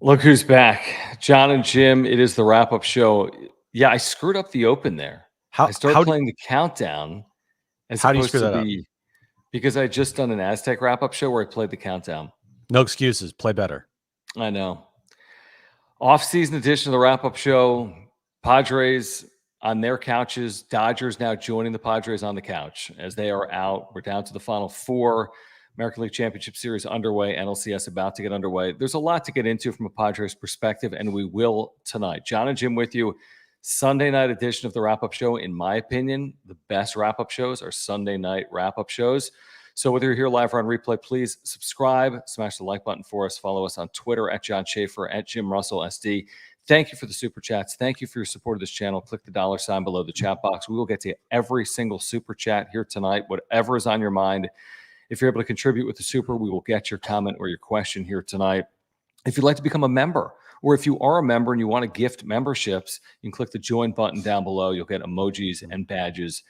Look who's back. Jon and Jim, it is the wrap-up show. Yeah, I screwed up the open there. How I started how do playing the countdown as how do you opposed screw to that up? because I just done an Aztec wrap-up show where I played the countdown. No excuses. Play better. I know. Off-season edition of the wrap-up show. Padres on their couches. Dodgers now joining the Padres on the couch as they are out. We're down to the final four. American League Championship Series underway. NLCS about to get underway. There's a lot to get into from a Padres perspective, and we will tonight. Jon and Jim with you. Sunday night edition of the wrap-up show. In my opinion, the best wrap-up shows are Sunday night wrap-up shows. So whether you're here live or on replay, please subscribe, smash the like button for us, follow us on Twitter at Jon Schaefer, at Jim Russell SD. Thank you for the super chats. Thank you for your support of this channel. Click the dollar sign below the chat box. We will get to every single super chat here tonight, whatever is on your mind. If you're able to contribute with the super, we will get your comment or your question here tonight. If you'd like to become a member, or if you are a member and you want to gift memberships, you can click the join button down below. You'll get emojis and badges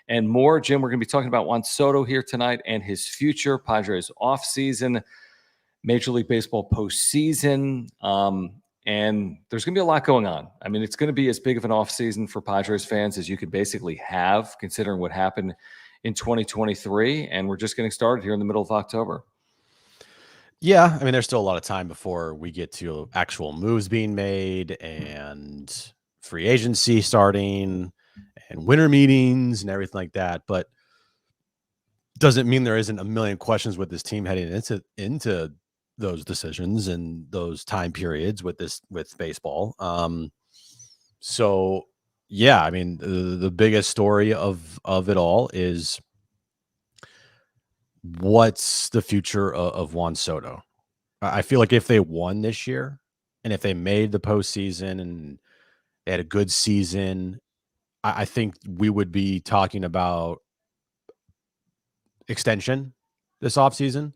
and more. Jim, we're going to be talking about Juan Soto here tonight and his future, Padres offseason, Major League Baseball postseason, and there's going to be a lot going on. I mean, it's going to be as big of an offseason for Padres fans as you could basically have, considering what happened in 2023, and we're just getting started here in the middle of October. Yeah, I mean, there's still a lot of time before we get to actual moves being made and free agency starting and winter meetings and everything like that. But doesn't mean there isn't a million questions with this team heading into those decisions and those time periods with baseball. So yeah, I mean, the biggest story of it all is what's the future of Juan Soto. I feel like if they won this year and if they made the postseason and they had a good season, I think we would be talking about extension this offseason.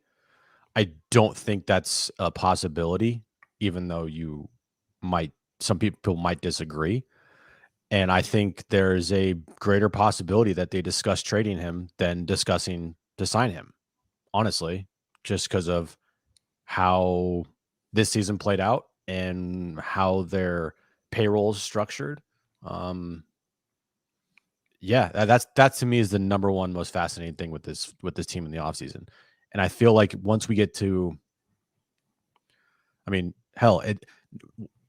I don't think that's a possibility, even though some people might disagree. And I think there's a greater possibility that they discuss trading him than discussing to sign him, honestly, just because of how this season played out and how their payroll is structured. Yeah, that to me is the number one most fascinating thing with this team in the offseason. And I feel like once we get to, I mean, hell,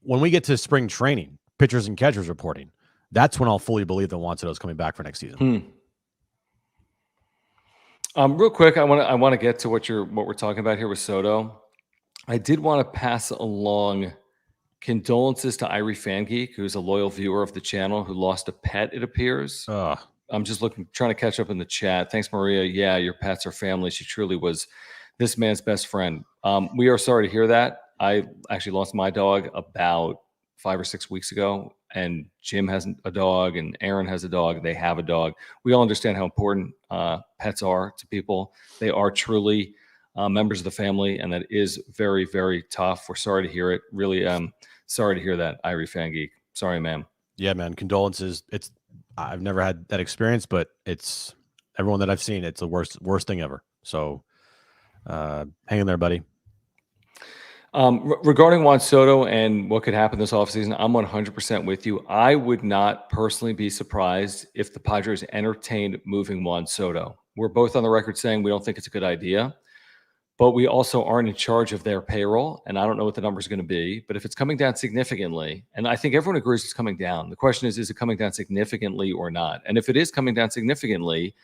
when we get to spring training, pitchers and catchers reporting, that's when I'll fully believe that Juan Soto is coming back for next season. Real quick, I want to get to what we're talking about here with Soto. I did want to pass along condolences to Irie FanGeek, who's a loyal viewer of the channel, who lost a pet, it appears. I'm just trying to catch up in the chat. Thanks, Maria. Yeah, your pets are family. She truly was this man's best friend. We are sorry to hear that. I actually lost my dog about 5 or 6 weeks ago, and Jim has a dog, and Aaron has a dog. They have a dog. We all understand how important pets are to people. They are truly members of the family, and that is very, very tough. We're sorry to hear it. Really, sorry to hear that, Irie FanGeek. Sorry, ma'am. Yeah, man. Condolences. I've never had that experience, but it's everyone that I've seen. It's the worst thing ever. So, hang in there, buddy. Regarding Juan Soto and what could happen this offseason, I'm 100% with you. I would not personally be surprised if the Padres entertained moving Juan Soto. We're both on the record saying we don't think it's a good idea, but we also aren't in charge of their payroll, and I don't know what the number is going to be. But if it's coming down significantly, and I think everyone agrees it's coming down, the question is it coming down significantly or not? And if it is coming down significantly,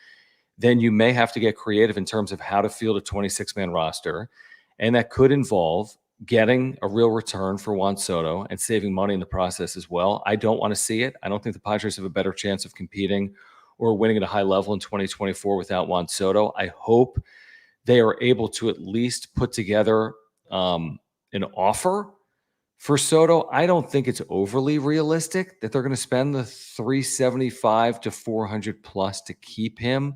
then you may have to get creative in terms of how to field a 26-man roster, and that could involve getting a real return for Juan Soto and saving money in the process as well. I don't want to see it. I don't think the Padres have a better chance of competing or winning at a high level in 2024 without Juan Soto. I hope they are able to at least put together an offer for Soto. I don't think it's overly realistic that they're going to spend the $375 to $400 plus to keep him.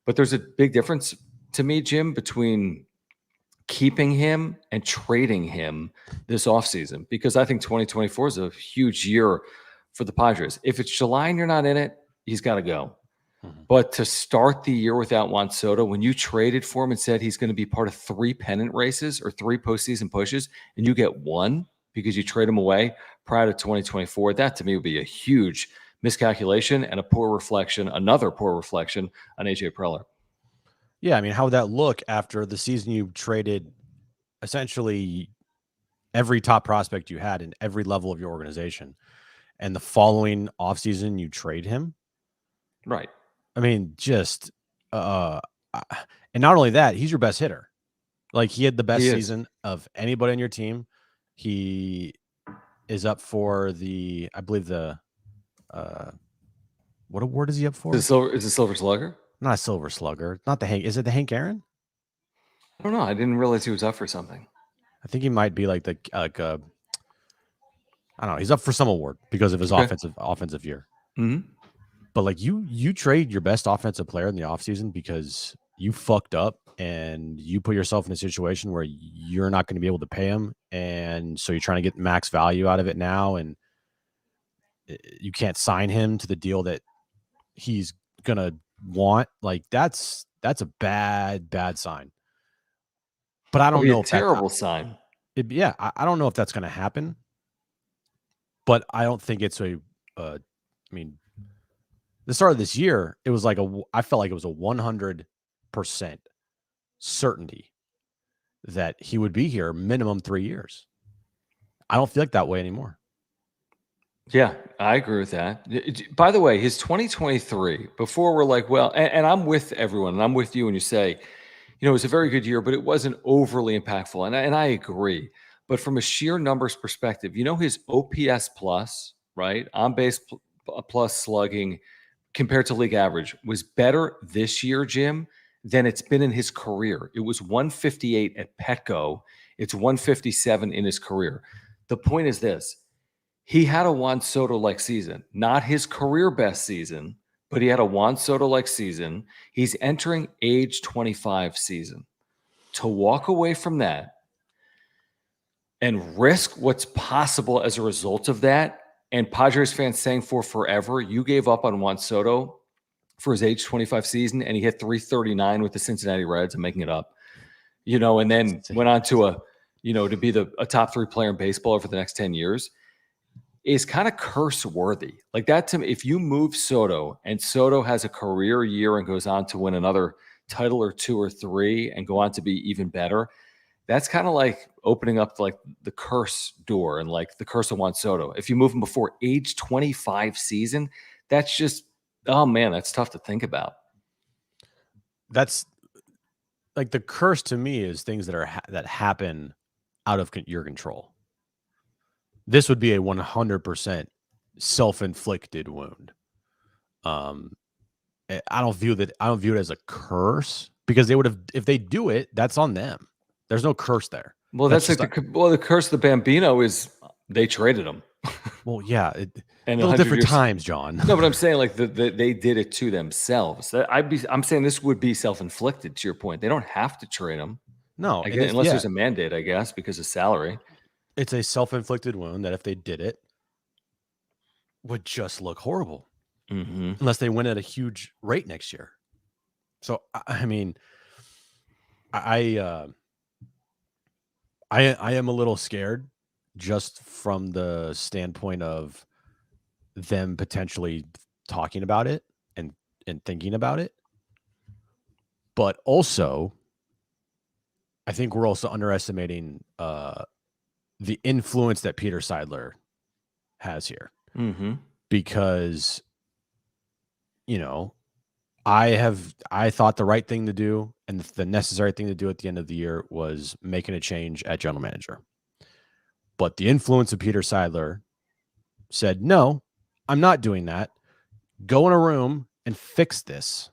But there's a big difference to me, Jim, between keeping him and trading him this offseason, because I think 2024 is a huge year for the Padres. If it's July and you're not in it, he's got to go. But to start the year without Juan Soto, when you traded for him and said he's going to be part of 3 pennant races or 3 postseason pushes, and you get one, because you trade him away prior to 2024. That to me would be a huge miscalculation and another poor reflection on AJ Preller. Yeah, I mean, how would that look after the season you traded essentially every top prospect you had in every level of your organization, and the following offseason you trade him? Right. I mean, just and not only that, he's your best hitter. Like, he had the best season of anybody on your team. He is up for I believe what award is he up for? Is it Silver Slugger? Not a Silver Slugger. Not the Hank. Is it the Hank Aaron? I don't know. I didn't realize he was up for something. I think he might be like I don't know. He's up for some award because of his offensive year. Mm-hmm. But like you trade your best offensive player in the offseason because you fucked up and you put yourself in a situation where you're not going to be able to pay him. And so you're trying to get max value out of it now. And you can't sign him to the deal that he's going to want. Like, that's a bad sign. But I don't know if terrible sign. I don't know if that's going to happen. But I don't think it's I mean, the start of this year, it was like I felt like it was a 100% certainty that he would be here minimum 3 years. I don't feel like that way anymore. Yeah, I agree with that. By the way, his 2023, before we're like, well, and I'm with everyone, and I'm with you when you say, it was a very good year, but it wasn't overly impactful. And I agree. But from a sheer numbers perspective, his OPS plus, right, on base plus slugging compared to league average was better this year, Jim, than it's been in his career. It was 158 at Petco. It's 157 in his career. The point is this. He had a Juan Soto-like season, not his career best season, but he had a Juan Soto-like season. He's entering age 25 season. To walk away from that and risk what's possible as a result of that, and Padres fans saying for forever, you gave up on Juan Soto for his age 25 season, and he hit 339 with the Cincinnati Reds. I'm making it up, and then went on to to be a top 3 player in baseball over the next 10 years. Is kind of curse worthy. Like that to me, if you move Soto and Soto has a career year and goes on to win another title or 2 or 3 and go on to be even better, that's kind of like opening up like the curse door and like the curse of Juan Soto. If you move him before age 25 season, that's just, oh man, that's tough to think about. That's like the curse to me is things that happen out of your control. This would be a 100% self-inflicted wound. I don't view it as a curse because they would have, if they do it, that's on them. There's no curse there. Well, that's like the curse of the Bambino is they traded him. Well, yeah, and little different times, John. No, but I'm saying like they did it to themselves. I'm saying this would be self-inflicted. To your point, they don't have to trade him. No, unless there's a mandate, I guess, because of salary. It's a self-inflicted wound that if they did it, would just look horrible. Mm-hmm. Unless they win at a huge rate next year. So, I mean, I am a little scared just from the standpoint of them potentially talking about it and thinking about it. But also, I think we're also underestimating the influence that Peter Seidler has here. Mm-hmm. Because, I thought the right thing to do and the necessary thing to do at the end of the year was making a change at general manager. But the influence of Peter Seidler said, no, I'm not doing that. Go in a room and fix this.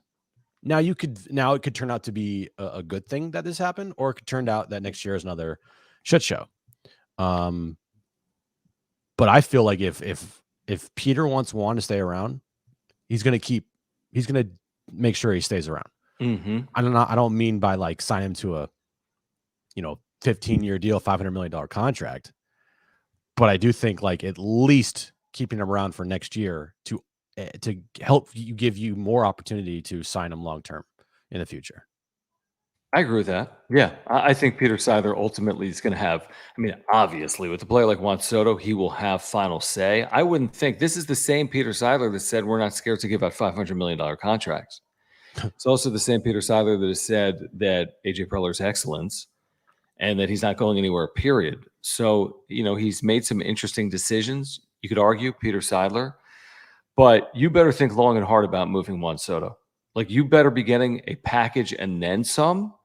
Now it could turn out to be a good thing that this happened, or it could turn out that next year is another shit show. But I feel like if Peter wants Juan to stay around, he's going to make sure he stays around. Mm-hmm. I don't mean by like sign him to a, 15-year deal, $500 million contract. But I do think like at least keeping him around for next year to help give you more opportunity to sign him long-term in the future. I agree with that. Yeah, I think Peter Seidler ultimately is going to have. I mean, obviously, with a player like Juan Soto, he will have final say. I wouldn't think this is the same Peter Seidler that said we're not scared to give out $500 million contracts. It's also the same Peter Seidler that has said that AJ Preller's excellence and that he's not going anywhere, period. So, he's made some interesting decisions. You could argue, Peter Seidler, but you better think long and hard about moving Juan Soto. Like, you better be getting a package and then some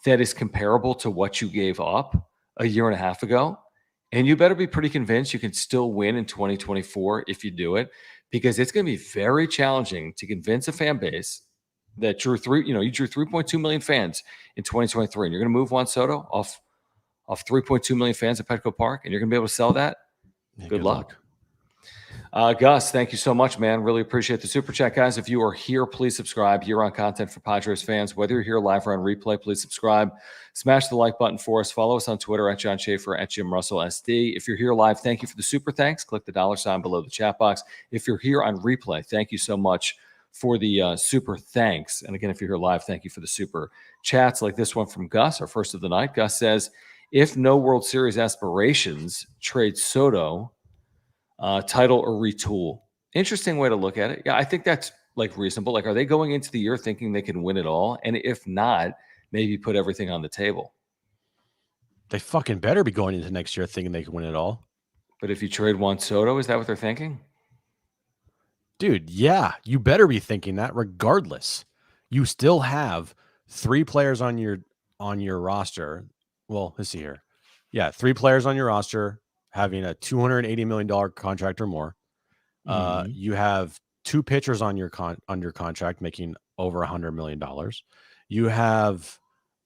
that is comparable to what you gave up a year and a half ago. And you better be pretty convinced you can still win in 2024 if you do it, because it's going to be very challenging to convince a fan base that drew 3.2 million fans in 2023, and you're going to move Juan Soto off 3.2 million fans at Petco Park, and you're going to be able to sell that. Yeah, good luck. Gus, thank you so much, man. Really appreciate the super chat, guys. If you are here, please subscribe. Year-round content for Padres fans. Whether you're here live or on replay, please subscribe. Smash the like button for us. Follow us on Twitter at Jon Schaefer, at Jim Russell SD. If you're here live, thank you for the super thanks. Click the $ below the chat box. If you're here on replay, thank you so much for the super thanks. And again, if you're here live, thank you for the super chats like this one from Gus, our first of the night. Gus says, if no World Series aspirations, trade Soto, title or retool. Interesting way to look at it. Yeah, I think that's reasonable. Like, are they going into the year thinking they can win it all? And if not, maybe put everything on the table. They fucking better be going into next year thinking they can win it all. But if you trade Juan Soto, is that what they're thinking? Dude, yeah, you better be thinking that regardless. You still have 3 players on your roster. Well, let's see here. Yeah, 3 players on your roster having a $280 million contract or more. You have 2 pitchers on your under contract making over $100 million. You have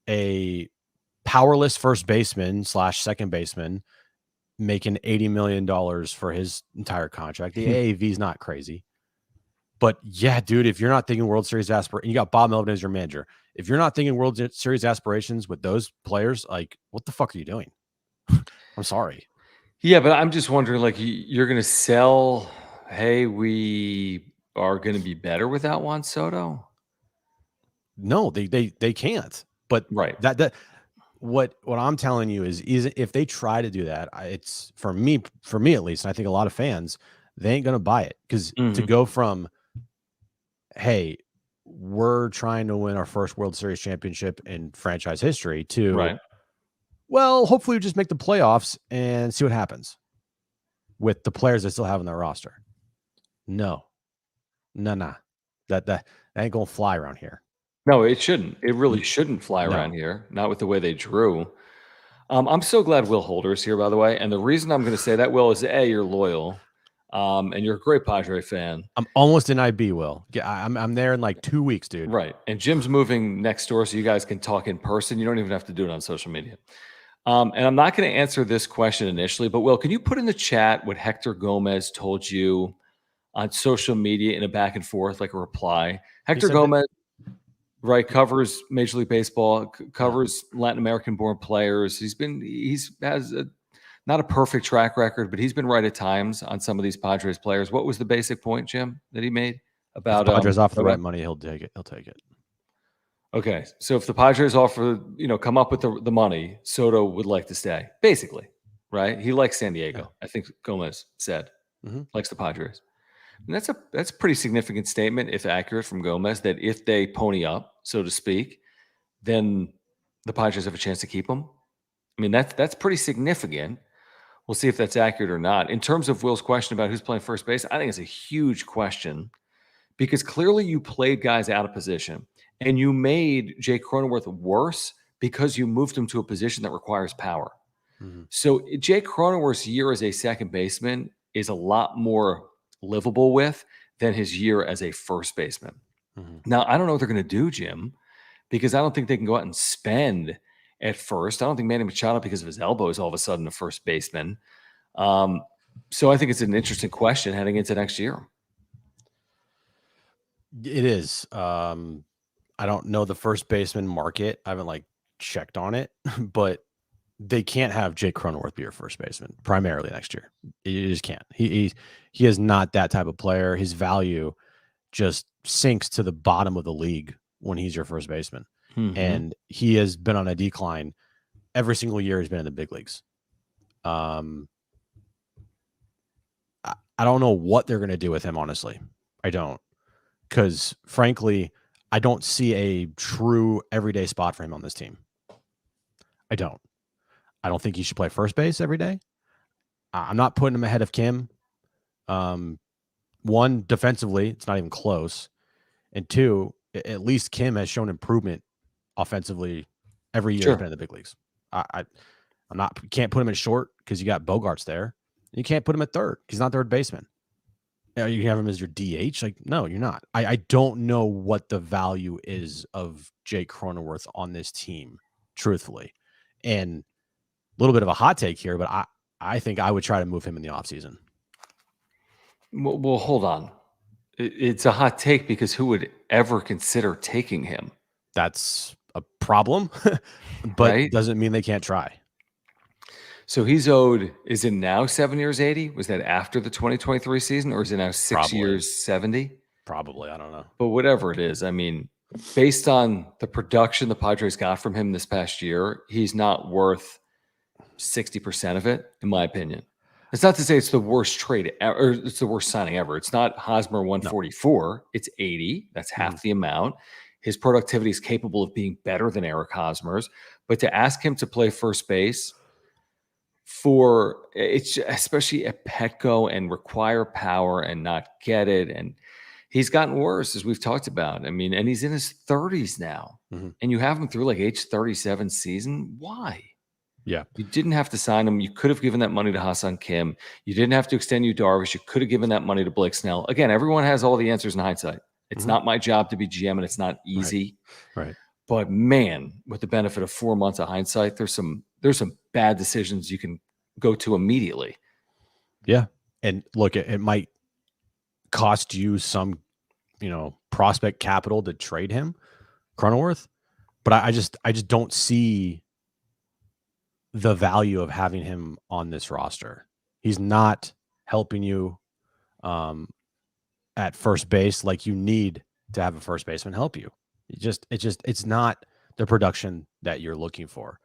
a powerless first baseman / second baseman making $80 million for his entire contract. The AAV is not crazy. But yeah, dude, if you're not thinking World Series aspirations, you got Bob Melvin as your manager. If you're not thinking World Series aspirations with those players, what the fuck are you doing? I'm sorry. Yeah, but I'm just wondering, you're going to sell, hey, we are going to be better without Juan Soto? No, they can't. But right. That what I'm telling you is if they try to do that, it's for me at least, and I think a lot of fans, they ain't going to buy it, because to go from, hey, we're trying to win our first World Series championship in franchise history to, right, well, hopefully we just make the playoffs and see what happens with the players they still have on their roster. No. That ain't going to fly around here. No, it shouldn't. It really shouldn't fly around here. Not with the way they drew. I'm so glad Will Holder is here, by the way. And the reason I'm going to say that, Will, is A, you're loyal. And you're a great Padre fan. I'm almost in IB, Will. I'm there in 2 weeks, dude. Right. And Jim's moving next door, so you guys can talk in person. You don't even have to do it on social media. And I'm not going to answer this question initially, but Will, can you put in the chat what Hector Gomez told you on social media in a back and forth, like a reply? Hector Gomez, right, covers Major League Baseball, covers Latin American born players. He has not a perfect track record, but he's been right at times on some of these Padres players. What was the basic point, Jim, that he made about if Padres offer the right money? He'll take it. Okay, so if the Padres offer, come up with the money, Soto would like to stay, basically, right? He likes San Diego. Yeah. I think Gomez said likes the Padres, and that's a pretty significant statement, if accurate, from Gomez, that if they pony up, so to speak, then the Padres have a chance to keep him. I mean, that's pretty significant. We'll see if that's accurate or not. In terms of Will's question about who's playing first base, I think it's a huge question, because clearly you played guys out of position, and you made Jay Cronenworth worse because you moved him to a position that requires power. So Jay Cronenworth's year as a second baseman is a lot more livable with than his year as a first baseman. Now, I don't know what they're going to do, Jim, because I don't think they can go out and spend at first. I don't think Manny Machado, because of his elbow, is all of a sudden a first baseman. So I think it's an interesting question heading into next year. It is. I don't know the first baseman market. I haven't checked on it, but they can't have Jake Cronenworth be your first baseman primarily next year. You just can't. He is not that type of player. His value just sinks to the bottom of the league when he's your first baseman. and he has been on a decline every single year he's been in the big leagues. I don't know what they're going to do with him, honestly. I don't. Because, frankly, I don't see a true everyday spot for him on this team. I don't. I don't think he should play first base every day. I'm not putting him ahead of Kim. One, defensively, it's not even close. And two, at least Kim has shown improvement offensively every year he's been in the big leagues. You can't put him in short because you got Bogarts there. You can't put him at third. He's not third baseman. You have him as your DH? Like, no, you're not. I don't know what the value is of Jake Cronenworth on this team, truthfully. And a little bit of a hot take here, but I think I would try to move him in the offseason. Well, hold on. It's a hot take because who would ever consider taking him? That's a problem, but doesn't mean they can't try. So he's owed, is it now 7 years, 80? Was that after the 2023 season, or is it now 6 years, 70? Probably. I don't know. But whatever it is, I mean, based on the production the Padres got from him this past year, he's not worth 60% of it, in my opinion. It's not to say it's the worst trade or it's the worst signing ever. It's not Hosmer 144. No. It's 80. That's half the amount. His productivity is capable of being better than Eric Hosmer's. But to ask him to play first base for it's especially at Petco and require power and not get it. And he's gotten worse, as we've talked about. I mean, and he's in his 30s now. And you have him through like age 37 season. Why? Yeah. You didn't have to sign him. You could have given that money to Ha-Seong Kim. You didn't have to extend Yu Darvish. You could have given that money to Blake Snell. Again, everyone has all the answers in hindsight. It's not my job to be GM, and it's not easy. Right. But man, with the benefit of 4 months of hindsight, there's some bad decisions you can go to immediately. Yeah. And look, it might cost you some, prospect capital to trade him, Cronenworth. But I just don't see the value of having him on this roster. He's not helping you at first base like you need to have a first baseman help you. It's not the production that you're looking for.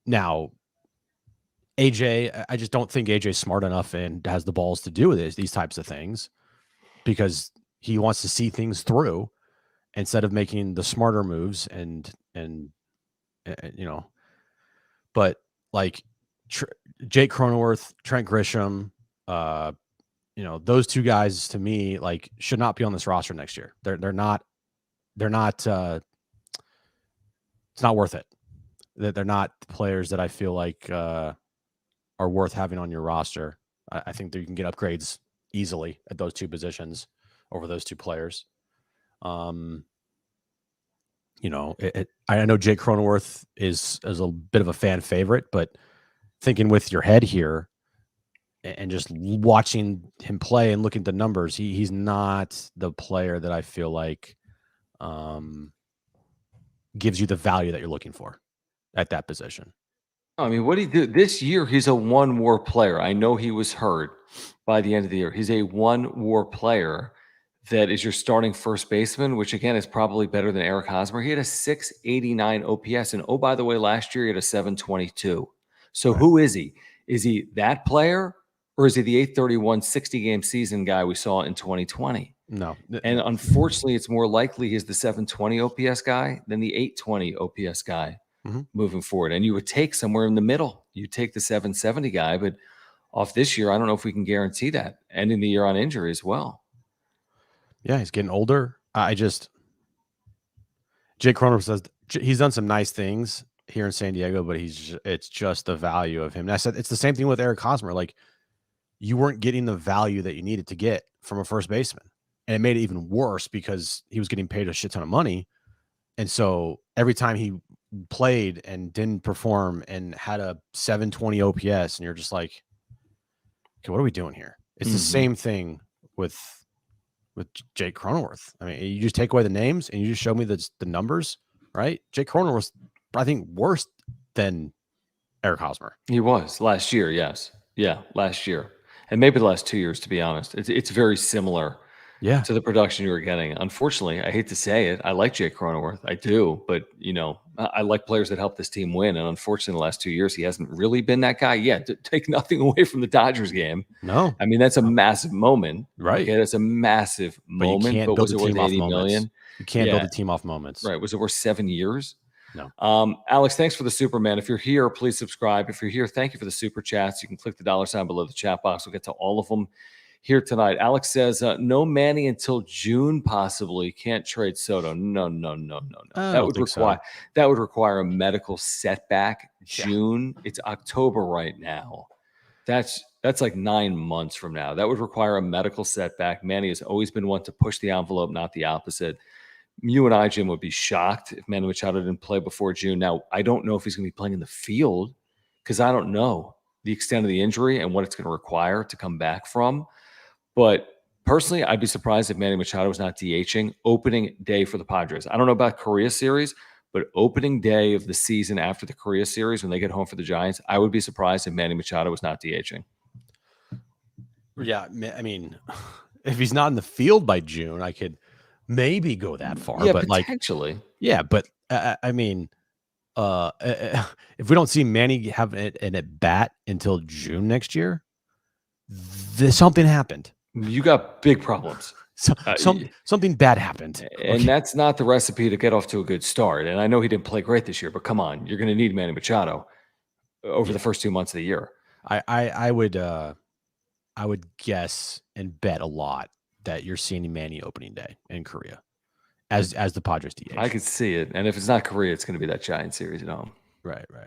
Now, AJ, I just don't think AJ's smart enough and has the balls to do these types of things because he wants to see things through instead of making the smarter moves and but like Jake Cronenworth, Trent Grisham, those two guys to me like should not be on this roster next year. They're not. It's not worth it. They're not players that I feel like are worth having on your roster. I think that you can get upgrades easily at those two positions over those two players. I know Jake Cronenworth is a bit of a fan favorite, but thinking with your head here and just watching him play and looking at the numbers, he's not the player that I feel like gives you the value that you're looking for at that position. I mean, what he did this year, he's a one WAR player. I know he was hurt by the end of the year. He's a one WAR player that is your starting first baseman, which again is probably better than Eric Hosmer. He had a 689 OPS. And oh, by the way, last year he had a 722. So who is he? Is he that player or is he the 831 60-game season guy we saw in 2020? No. And unfortunately, it's more likely he's the 720 OPS guy than the 820 OPS guy moving forward. And you would take somewhere in the middle. You take the 770 guy, but off this year, I don't know if we can guarantee that. Ending the year on injury as well. Yeah, he's getting older. Jake Cronenworth says he's done some nice things here in San Diego, but it's just the value of him. And I said it's the same thing with Eric Hosmer. Like you weren't getting the value that you needed to get from a first baseman. And it made it even worse because he was getting paid a shit ton of money. And so every time he played and didn't perform and had a 720 OPS, and you're just like, okay, what are we doing here? It's the same thing with Jake Cronenworth. I mean, you just take away the names and you just show me the numbers, right? Jake Cronenworth, I think, worse than Eric Hosmer. He was last year, yes. Yeah, last year. And maybe the last 2 years, to be honest. It's very similar to the production you were getting. Unfortunately, I hate to say it, I like Jake Cronenworth. I do, but I like players that help this team win. And unfortunately, the last 2 years, he hasn't really been that guy yet. To take nothing away from the Dodgers game. No, I mean, that's a massive moment. right? Okay, that's a massive But you moment. can't But build was a it worth team off 80 moments. million? You can't build Yeah. a team off moments. Right. Was it worth 7 years? No. Alex, thanks for the Superman. If you're here, please subscribe. If you're here, thank you for the super chats. You can click the $ below the chat box. We'll get to all of them here tonight. Alex says, no Manny until June, possibly. Can't trade Soto. No. That would require a medical setback. June. It's October right now. That's like 9 months from now. That would require a medical setback. Manny has always been one to push the envelope, not the opposite. You and I, Jim, would be shocked if Manny Machado didn't play before June. Now, I don't know if he's going to be playing in the field because I don't know the extent of the injury and what it's going to require to come back from. But personally, I'd be surprised if Manny Machado was not DHing opening day for the Padres. I don't know about Korea series, but opening day of the season after the Korea series, when they get home for the Giants, I would be surprised if Manny Machado was not DHing. Yeah, I mean, if he's not in the field by June, I could maybe go that far. Yeah, but potentially. But I mean, if we don't see Manny have an at bat until June next year, something happened. You got big problems. Something bad happened. And that's not the recipe to get off to a good start. And I know he didn't play great this year, but come on, you're going to need Manny Machado over the first 2 months of the year. I would guess and bet a lot that you're seeing Manny opening day in Korea as the Padres DH. I could see it. And if it's not Korea, it's going to be that Giant series at home. Right. I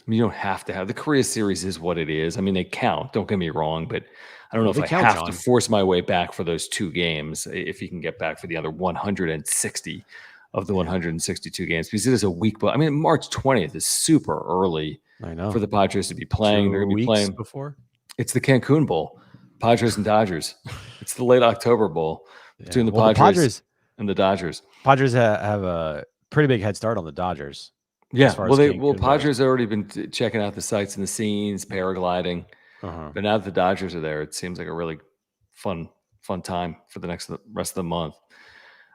mean, you don't have to have the Korea series is what it is. I mean, they count. Don't get me wrong, but I don't know if I have to force my way back for those 2 games if you can get back for the other 160 of the 162 games because it is a week. But I mean, March 20th is super early. I know for the Padres to be playing. They're going to be playing before. It's the Cancun Bowl, Padres and Dodgers. It's the late October Bowl between the Padres and the Dodgers. Padres have a pretty big head start on the Dodgers. Yeah, Padres have already been checking out the sights and the scenes, paragliding. But now that the Dodgers are there, it seems like a really fun time for the rest of the month.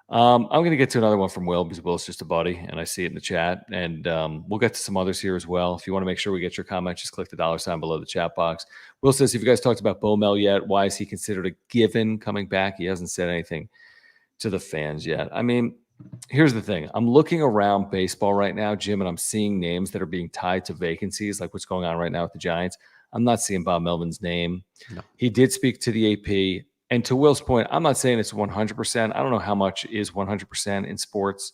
I'm going to get to another one from Will because Will's just a buddy, and I see it in the chat. And we'll get to some others here as well. If you want to make sure we get your comments, just click the $ below the chat box. Will says, have you guys talked about Bomel yet? Why is he considered a given coming back? He hasn't said anything to the fans yet. I mean, here's the thing. I'm looking around baseball right now, Jim, and I'm seeing names that are being tied to vacancies, like what's going on right now with the Giants. I'm not seeing Bob Melvin's name. No. He did speak to the AP. And to Will's point, I'm not saying it's 100%. I don't know how much is 100% in sports.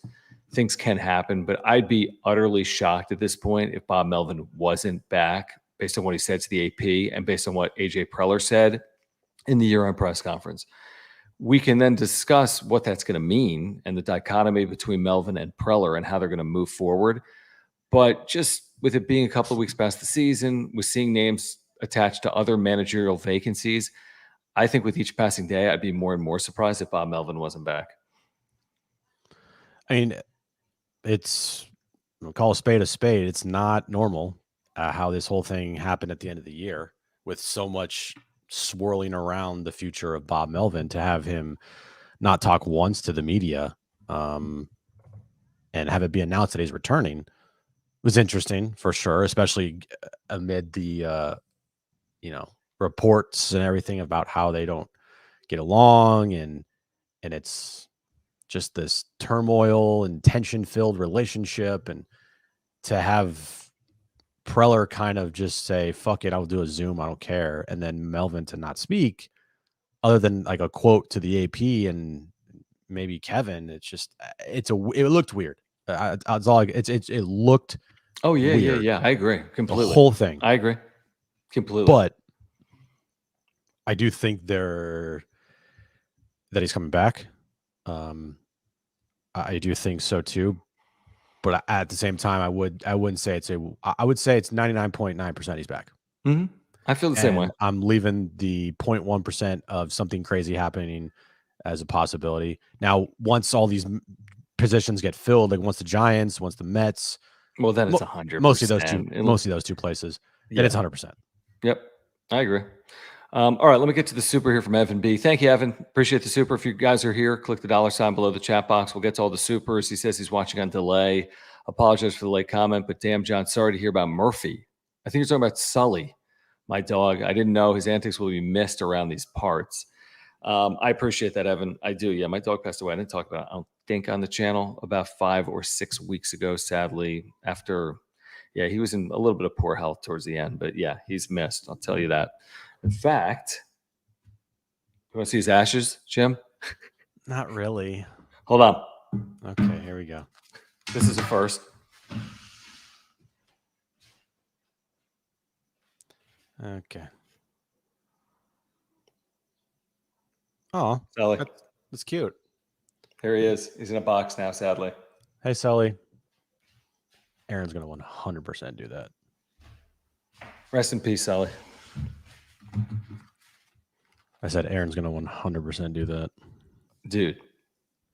Things can happen, but I'd be utterly shocked at this point if Bob Melvin wasn't back based on what he said to the AP and based on what AJ Preller said in the year-end press conference. We can then discuss what that's going to mean and the dichotomy between Melvin and Preller and how they're going to move forward. But just with it being a couple of weeks past the season, with seeing names attached to other managerial vacancies, I think with each passing day, I'd be more and more surprised if Bob Melvin wasn't back. I mean, call a spade a spade. It's not normal how this whole thing happened at the end of the year with so much swirling around the future of Bob Melvin to have him not talk once to the media and have it be announced that he's returning was interesting for sure, especially amid the, reports and everything about how they don't get along and it's just this turmoil and tension-filled relationship, and to have Preller kind of just say, fuck it, I'll do a Zoom, I don't care, and then Melvin to not speak other than like a quote to the AP and maybe Kevin. It's just it looked weird. It looked weird. Yeah, I agree completely. The whole thing. I agree completely. But I do think that he's coming back. I do think so too. But at the same time, I wouldn't say I would say it's 99.9% he's back. Mm-hmm. I feel the same way. I'm leaving the 0.1% of something crazy happening as a possibility. Now, once all these positions get filled, like once the Giants, once the Mets, well, then it's 100%. Mostly those two places. Then it's 100%. Yep, I agree. All right, let me get to the super here from Evan B. Thank you, Evan. Appreciate the super. If you guys are here, click the $ below the chat box. We'll get to all the supers. He says he's watching on delay. Apologize for the late comment, but damn, John, sorry to hear about Murphy. I think you're talking about Sully, my dog. I didn't know his antics will be missed around these parts. I appreciate that, Evan. I do. Yeah, my dog passed away. I didn't talk about it, I don't think, on the channel about 5 or 6 weeks ago, sadly, after, yeah, he was in a little bit of poor health towards the end. But yeah, he's missed. I'll tell you that. In fact, you want to see his ashes, Jim? Not really. Hold on. Okay, here we go. This is a first. Okay. Oh, Sully. that's cute. Here he is. He's in a box now, sadly. Hey, Sully. Aaron's going to 100% do that. Rest in peace, Sully. I said Aaron's going to 100% do that. Dude,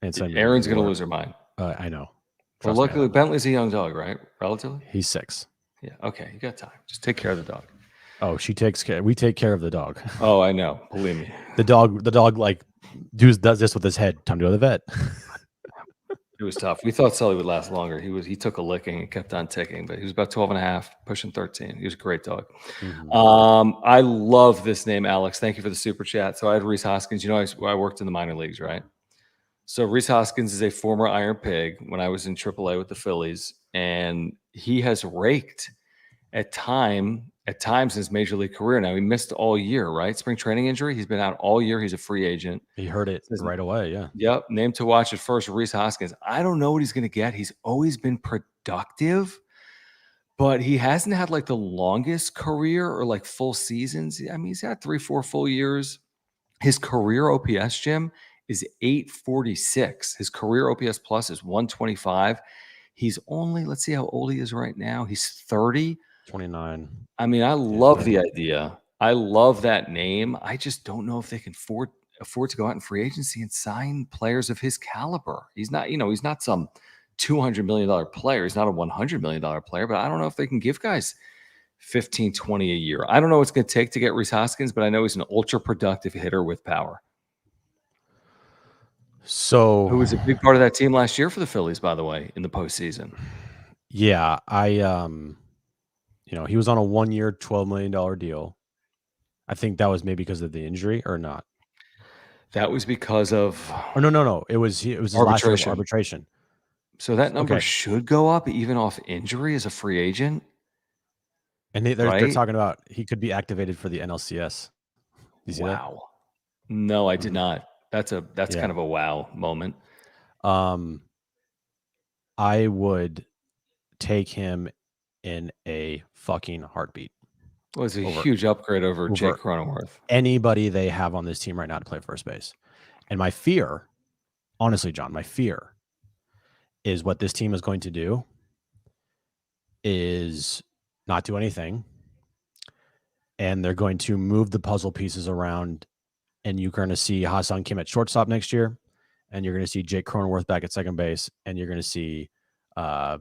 And Aaron's going to lose her mind. I know. Well, Trust me, luckily, Bentley's a young dog, right? Relatively? he's 6. Yeah. Okay. You got time. Just take care of the dog. Oh, she takes care. We take care of the dog. Oh, I know. Believe me. The dog like does this with his head. Time to go to the vet. It was tough. We thought Sully would last longer. He took a licking and kept on ticking, but he was about 12 and a half, pushing 13. He was a great dog. Mm-hmm. I love this name, Alex. Thank you for the super chat. So I had Reese Hoskins. You know, I worked in the minor leagues, right? So Reese Hoskins is a former Iron Pig when I was in AAA with the Phillies, and he has raked at times in his major league career. Now he missed all year, right? Spring training injury. He's been out all year. He's a free agent. He heard it right away. Yeah. Yep. Name to watch at first, Reese Hoskins. I don't know what he's going to get. He's always been productive, but he hasn't had like the longest career or like full seasons. I mean, he's had 3-4 full years. His career OPS, Jim, is 846. His career OPS plus is 125. He's only, let's see how old he is right now. He's 30. 29. I mean, I love the idea. I love that name. I just don't know if they can afford to go out in free agency and sign players of his caliber. He's not, he's not some $200 million player. He's not a $100 million player, but I don't know if they can give guys 15, 20 a year. I don't know what it's going to take to get Reese Hoskins, but I know he's an ultra productive hitter with power. So Who was a big part of that team last year for the Phillies, by the way, in the postseason. Yeah, he was on a 1-year, $12 million deal. I think that was maybe because of the injury or not. That was because of no. It was his last year of arbitration. So that number should go up even off injury as a free agent. And they're talking about he could be activated for the NLCS. You see that? No, I did not. That's kind of a wow moment. I would take him in a fucking heartbeat. Well, it's a huge upgrade over Jake Cronenworth. Anybody they have on this team right now to play first base. And my fear, honestly, John, is what this team is going to do is not do anything. And they're going to move the puzzle pieces around. And you're going to see Ha-Seong Kim at shortstop next year. And you're going to see Jake Cronenworth back at second base. And you're going to see Xander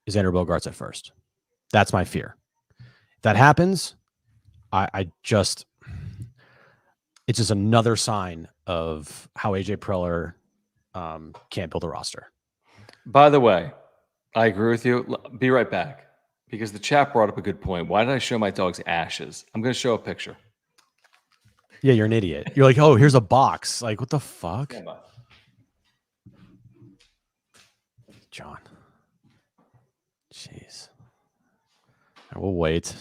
Bogaerts at first. That's my fear. If that happens, it's just another sign of how AJ Preller can't build a roster. By the way, I agree with you. Be right back. Because the chat brought up a good point. Why did I show my dog's ashes? I'm going to show a picture. Yeah, you're an idiot. You're like, oh, here's a box. Like, what the fuck? John. Jeez. We'll wait.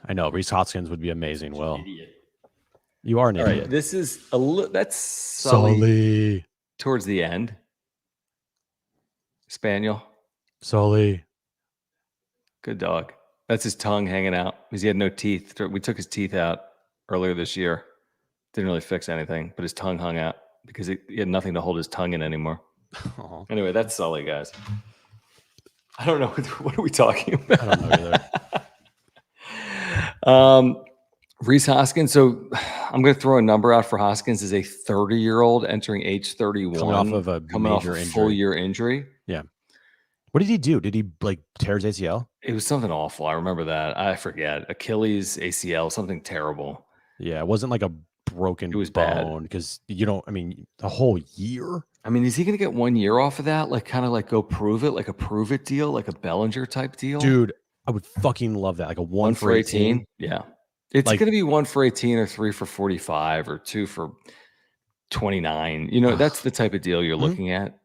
I know Reese Hoskins would be amazing. Well, you are an idiot. Right, this is that's Sully towards the end. Spaniel. Sully. Good dog. That's his tongue hanging out because he had no teeth. We took his teeth out earlier this year. Didn't really fix anything, but his tongue hung out because he had nothing to hold his tongue in anymore. Aww. Anyway, that's Sully, guys. I don't know. What are we talking about? I don't know either. Reese Hoskins. So I'm going to throw a number out for Hoskins as a 30-year-old entering age 31. Coming off of a full year injury. Yeah. What did he do? Did he like tear his ACL? It was something awful. I remember that. I forget. Achilles, ACL, something terrible. Yeah, it wasn't like a broken It was bad. bone because you don't. I mean, a whole year. I mean, is he going to get 1 year off of that? Like, kind of like go prove it, like a prove it deal, like a Bellinger type deal? Dude, I would fucking love that. Like a 1 for 18. Yeah. It's Like- going to be 1 for 18 or 3 for 45 or 2 for 29. You know, that's the type of deal you're looking at.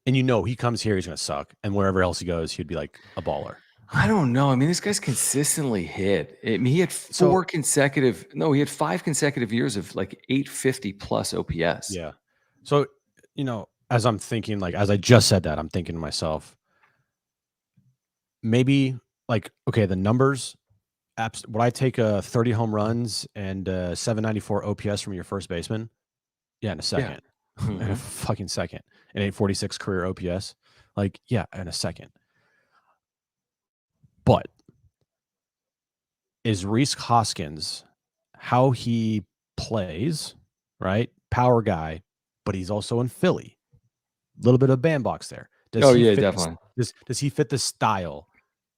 And he comes here, he's going to suck. And wherever else he goes, he'd be like a baller. I don't know. I mean, this guy's consistently hit. I mean, he had he had 5 consecutive years of like 850 plus OPS. Yeah. So, as I'm thinking, like, as I just said that, I'm thinking to myself, maybe like, okay, the numbers, would I take 30 home runs and 794 OPS from your first baseman? Yeah, in a second. In a fucking second. And 846 career OPS. Like, yeah, in a second. But is Reese Hoskins, how he plays, right? Power guy, but he's also in Philly. A little bit of bandbox there. Definitely. Does he fit the style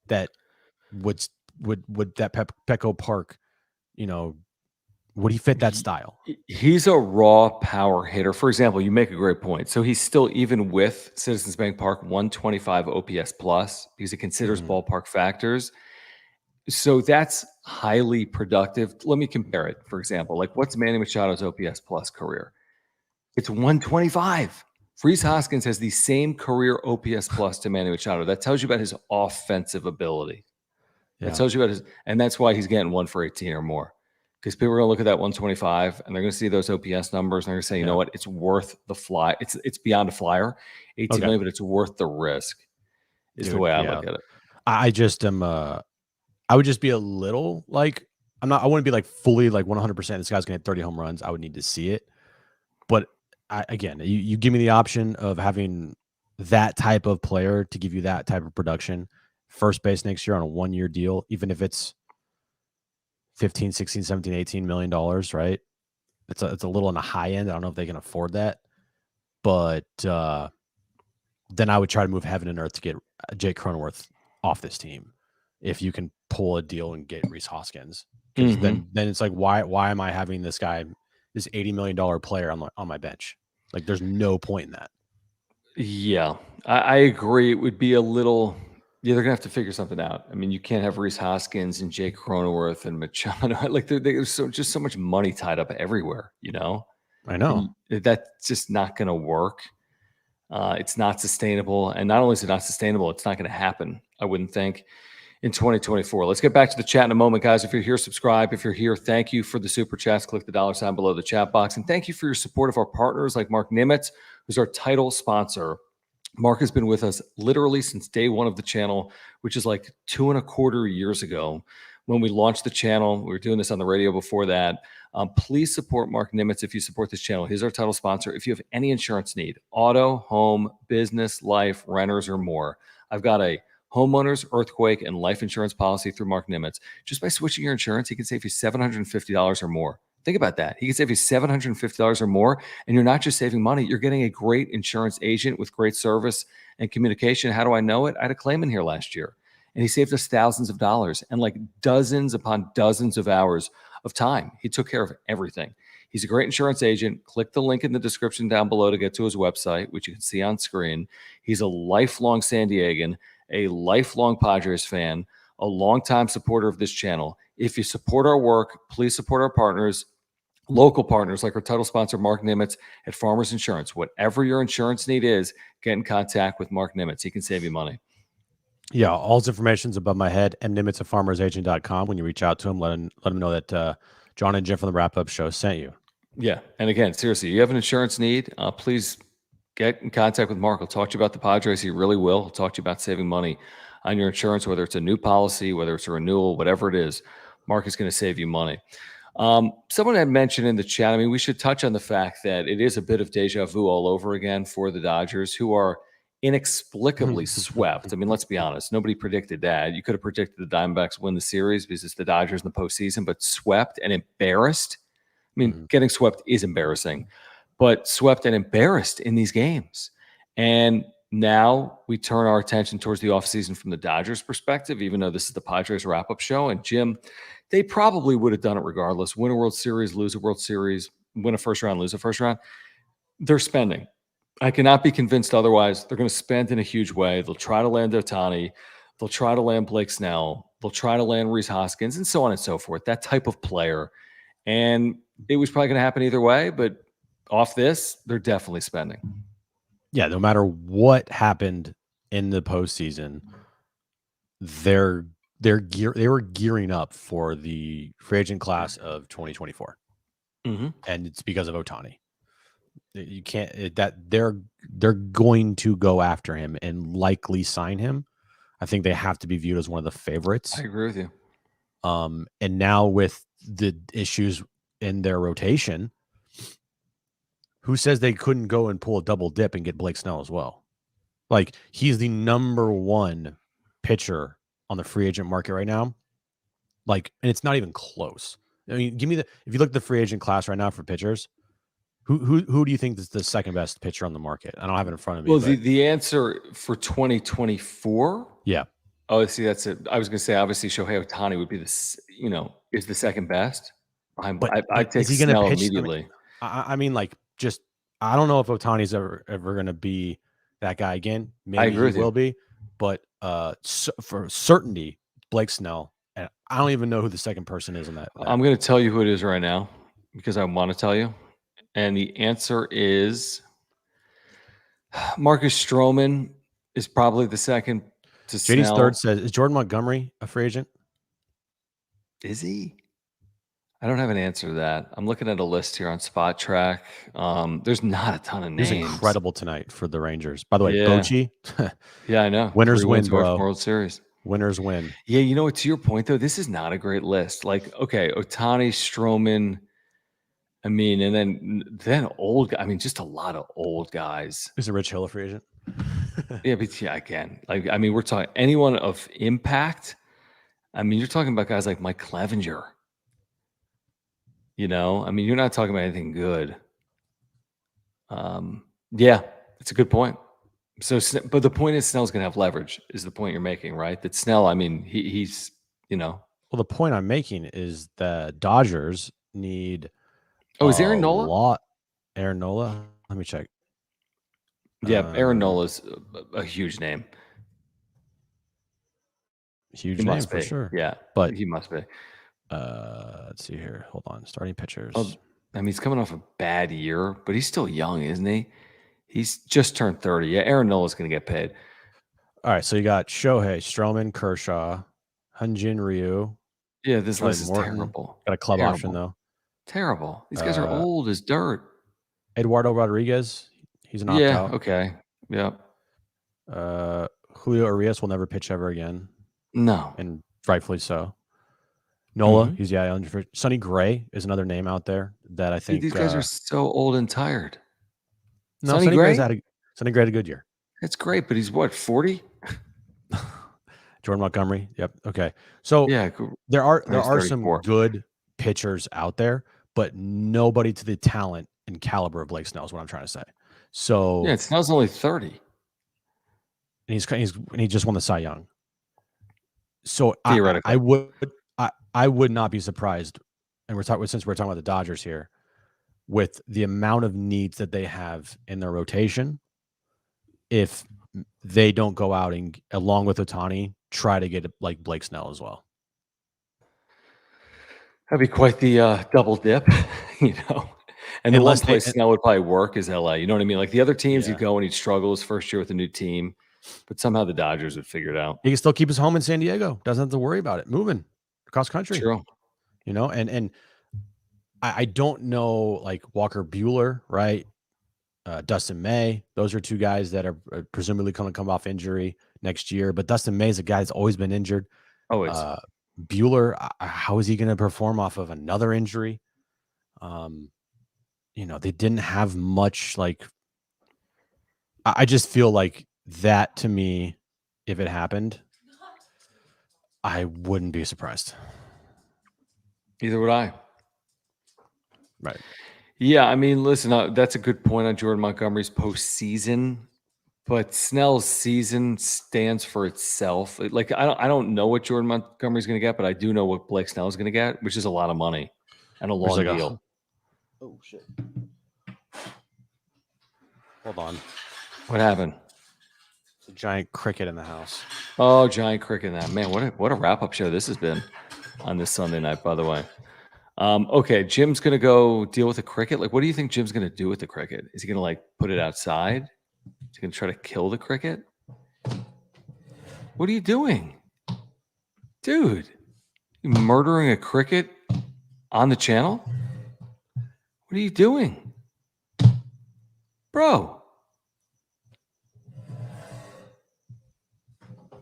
that would that Petco Park, would he fit that style? He's a raw power hitter. For example, you make a great point. So he's still, even with Citizens Bank Park, 125 OPS plus because he considers ballpark factors. So that's highly productive. Let me compare it. For example, like what's Manny Machado's OPS plus career? It's 125. Reese Hoskins has the same career OPS plus to Manny Machado. That tells you about his offensive ability. That tells you about and that's why he's getting 1 for 18 or more. Because people are going to look at that 125 and they're going to see those OPS numbers and they're going to say, you know what, it's worth the fly. It's beyond a flyer, 18 million, but it's worth the risk. Is the way I look at it. I just am. I would just be a little like I wouldn't be like fully like 100%. This guy's going to hit 30 home runs. I would need to see it. But again, you give me the option of having that type of player to give you that type of production. First base next year on a 1-year deal, even if it's 15, 16, 17, 18 million dollars, right? It's a little on the high end. I don't know if they can afford that. But then I would try to move heaven and earth to get Jake Cronenworth off this team. If you can pull a deal and get Reese Hoskins, because then it's like, why am I having this guy, this $80 million player on my bench? Like, there's no point in that. Yeah, I agree. It would be a little. Yeah, they're gonna have to figure something out. I mean, you can't have Reese Hoskins and Jake Cronenworth and Machado. Like, there's just so much money tied up everywhere. I know. And that's just not gonna work. It's not sustainable, and not only is it not sustainable, it's not gonna happen. I wouldn't think. In 2024. Let's get back to the chat in a moment, guys. If you're here, subscribe. If you're here, thank you for the super chats. Click the $ below the chat box. And thank you for your support of our partners like Mark Nimitz, who's our title sponsor. Mark has been with us literally since day one of the channel, which is like 2.25 years ago when we launched the channel. We were doing this on the radio before that. Please support Mark Nimitz if you support this channel. He's our title sponsor. If you have any insurance need, auto, home, business, life, renters, or more, I've got a homeowners, earthquake, and life insurance policy through Mark Nimitz. Just by switching your insurance, he can save you $750 or more. Think about that. He can save you $750 or more, and you're not just saving money. You're getting a great insurance agent with great service and communication. How do I know it? I had a claim in here last year, and he saved us thousands of dollars and like dozens upon dozens of hours of time. He took care of everything. He's a great insurance agent. Click the link in the description down below to get to his website, which you can see on screen. He's a lifelong San Diegan, a lifelong Padres fan, a longtime supporter of this channel. If you support our work, please support our partners, local partners like our title sponsor, Mark Nimitz at Farmers Insurance. Whatever your insurance need is, get in contact with Mark Nimitz. He can save you money. Yeah, all his information's above my head. mnimitz at farmersagent.com. When you reach out to him, let him know that Jon and Jim from the Wrap-Up Show sent you. Yeah, and again, seriously, you have an insurance need, please get in contact with Mark. He'll talk to you about the Padres. He really will. He'll talk to you about saving money on your insurance, whether it's a new policy, whether it's a renewal, whatever it is. Mark is going to save you money. Someone had mentioned in the chat, I mean, we should touch on the fact that it is a bit of deja vu all over again for the Dodgers, who are inexplicably swept. I mean, let's be honest. Nobody predicted that. You could have predicted the Diamondbacks win the series because it's the Dodgers in the postseason, but swept and embarrassed. I mean, getting swept is embarrassing, but swept and embarrassed in these games. And now we turn our attention towards the offseason from the Dodgers' perspective, even though this is the Padres wrap-up show. And Jim, they probably would have done it regardless. Win a World Series, lose a World Series, win a first round, lose a first round. They're spending. I cannot be convinced otherwise. They're going to spend in a huge way. They'll try to land Ohtani. They'll try to land Blake Snell. They'll try to land Reese Hoskins and so on and so forth. That type of player. And it was probably going to happen either way, but off this, they're definitely spending. Yeah, no matter what happened in the postseason, they were gearing up for the free agent class of 2024, and it's because of Ohtani. You can't they're going to go after him and likely sign him. I think they have to be viewed as one of the favorites. I agree with you. And now with the issues in their rotation, who says they couldn't go and pull a double dip and get Blake Snell as well? Like, he's the number one pitcher on the free agent market right now. Like, and it's not even close. I mean, if you look at the free agent class right now for pitchers, who do you think is the second best pitcher on the market? I don't have it in front of me. Well, the answer for 2024. Yeah. Oh, see, that's it. I was going to say, obviously, Shohei Ohtani would be is the second best. I take Snell immediately. I mean, like, just I don't know if Ohtani's ever going to be that guy again. Maybe he will be, but for certainty, Blake Snell. And I don't even know who the second person is in that. I'm going to tell you who it is right now because I want to tell you. And the answer is Marcus Stroman is probably the second to JD's Snell. third says, is Jordan Montgomery a free agent? Is he? I don't have an answer to that. I'm looking at a list here on Spot Track. There's not a ton of names. It was incredible tonight for the Rangers. By the way, Bochy. Yeah, I know. Winners win, bro. World Series. Winners win. Yeah, you know what? To your point, though, this is not a great list. Like, okay, Ohtani, Stroman. I mean, and then old. I mean, just a lot of old guys. Is Rich Hill a free agent? Yeah, but yeah, again, like, I mean, we're talking anyone of impact. I mean, you're talking about guys like Mike Clevenger. I mean, you're not talking about anything good. Yeah, it's a good point. So, but the point is, Snell's going to have leverage. Is the point you're making, right? That Snell, I mean, he's. Well, the point I'm making is the Dodgers need. Oh, is Aaron Nola? Aaron Nola? Let me check. Yeah, Aaron Nola's a huge name. Huge name for sure. Yeah, but he must be. Let's see here. Hold on. Starting pitchers. I mean, he's coming off a bad year, but he's still young, isn't he? He's just turned 30. Yeah, Aaron Nola's going to get paid. All right, so you got Shohei, Stroman, Kershaw, Hyunjin Ryu. Yeah, this list is terrible. Got a club option, though. Terrible. These guys are old as dirt. Eduardo Rodriguez, he's an opt-out. Yeah, okay. Yeah. Julio Urias will never pitch ever again. No. And rightfully so. Nola, he's Sonny Gray is another name out there that I think these guys are so old and tired. No, Sonny Gray had a good year. That's great, but he's what, 40? Jordan Montgomery. Yep. Okay. So yeah, there are some good pitchers out there, but nobody to the talent and caliber of Blake Snell is what I'm trying to say. So yeah, Snell's only 30, and he just won the Cy Young. So theoretically, I would not be surprised, and since we're talking about the Dodgers here, with the amount of needs that they have in their rotation, if they don't go out and, along with Ohtani, try to get like Blake Snell as well. That'd be quite the double dip, And the one place Snell would probably work is LA. You know what I mean? Like the other teams, you go and he'd struggle his first year with a new team, but somehow the Dodgers would figure it out. He can still keep his home in San Diego. Doesn't have to worry about it moving across country. True. And I don't know, like Walker Buehler, right? Dustin May. Those are two guys that are presumably going to come off injury next year. But Dustin May is a guy that's always been injured. Always. Buehler, how is he going to perform off of another injury? They didn't have much. Like, I just feel like that, to me, if it happened, I wouldn't be surprised. Either would I. Right. Yeah, I mean, listen, that's a good point on Jordan Montgomery's postseason But Snell's season stands for itself. Like I don't know what Jordan Montgomery's going to get, but I do know what Blake Snell is going to get, which is a lot of money and a There's long like deal. Oh shit! Hold on. What happened? It's a giant cricket in the house. Oh, giant cricket! That man, what a wrap up show this has been on this Sunday night. By the way, okay, Jim's going to go deal with the cricket. Like, what do you think Jim's going to do with the cricket? Is he going to like put it outside? Is he going to try to kill the cricket? What are you doing? Dude, you murdering a cricket on the channel? What are you doing? Bro,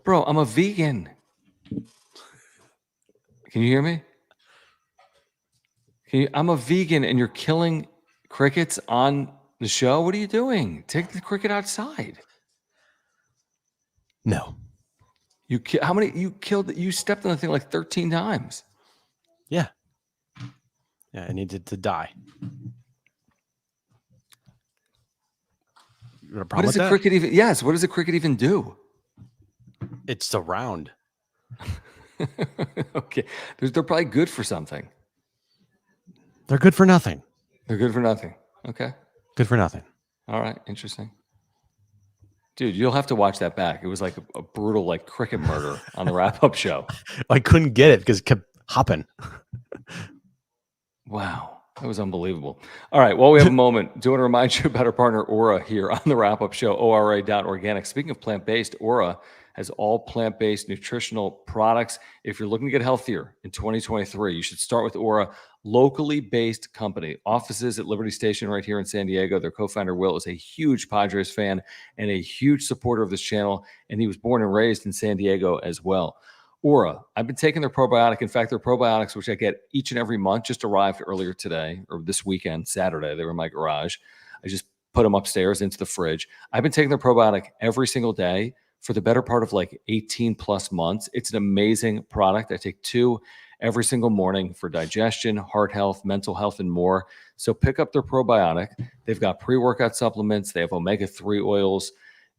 I'm a vegan. Can you hear me? I'm a vegan and you're killing crickets on the show? What are you doing? Take the cricket outside. No. How many you killed? You stepped on the thing like 13 times. Yeah. Yeah, it needed to die. You got a problem What does with a that? cricket even? Yes. What does a cricket even do? It's around. Okay, they're probably good for something. They're good for nothing. They're good for nothing. Okay. Good for nothing. All right. Interesting. Dude, you'll have to watch that back. It was like a brutal like cricket murder on the wrap-up show. I couldn't get it because it kept hopping. Wow. That was unbelievable. All right. Well, we have a moment. Do want to remind you about our partner Aura here on the wrap-up show, ora.organic. Speaking of plant-based, Aura has all plant-based nutritional products. If you're looking to get healthier in 2023, you should start with Aura, locally based company. Offices at Liberty Station right here in San Diego. Their co-founder, Will, is a huge Padres fan and a huge supporter of this channel, and he was born and raised in San Diego as well. Aura, I've been taking their probiotic. In fact, their probiotics, which I get each and every month, just arrived earlier today or this weekend, Saturday. They were in my garage. I just put them upstairs into the fridge. I've been taking their probiotic every single day for the better part of like 18 plus months. It's an amazing product. I take 2 every single morning for digestion, heart health, mental health, and more. So pick up their probiotic. They've got pre-workout supplements. They have omega-3 oils.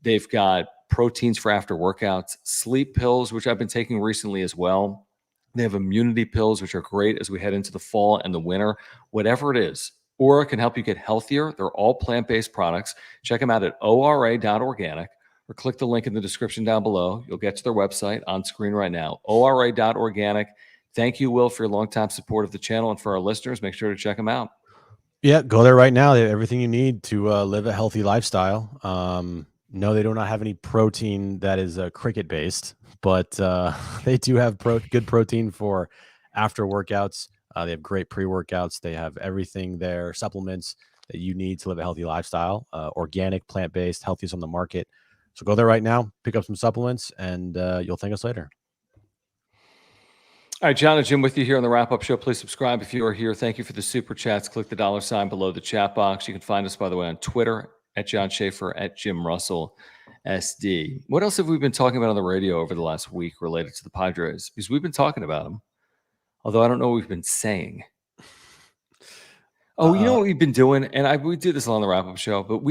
They've got proteins for after workouts, sleep pills, which I've been taking recently as well. They have immunity pills, which are great as we head into the fall and the winter. Whatever it is, Aura can help you get healthier. They're all plant-based products. Check them out at ora.organic or click the link in the description down below. You'll get to their website on screen right now, ora.organic. Thank you, Will, for your longtime support of the channel, and for our listeners, make sure to check them out. Yeah, go there right now. They have everything you need to live a healthy lifestyle. No, they do not have any protein that is cricket based, but they do have good protein for after workouts. They have great pre-workouts. They have everything there, supplements that you need to live a healthy lifestyle, organic, plant-based, healthiest on the market. So go there right now, pick up some supplements, and you'll thank us later. All right, Jon and Jim with you here on the wrap-up show. Please subscribe if you are here. Thank you for the super chats. Click the $ below the chat box. You can find us, by the way, on Twitter, at Jon Schaefer, at Jim Russell SD. What else have we been talking about on the radio over the last week related to the Padres? Because we've been talking about them, although I don't know what we've been saying. Oh, you know what we've been doing? And we do this on the wrap-up show, but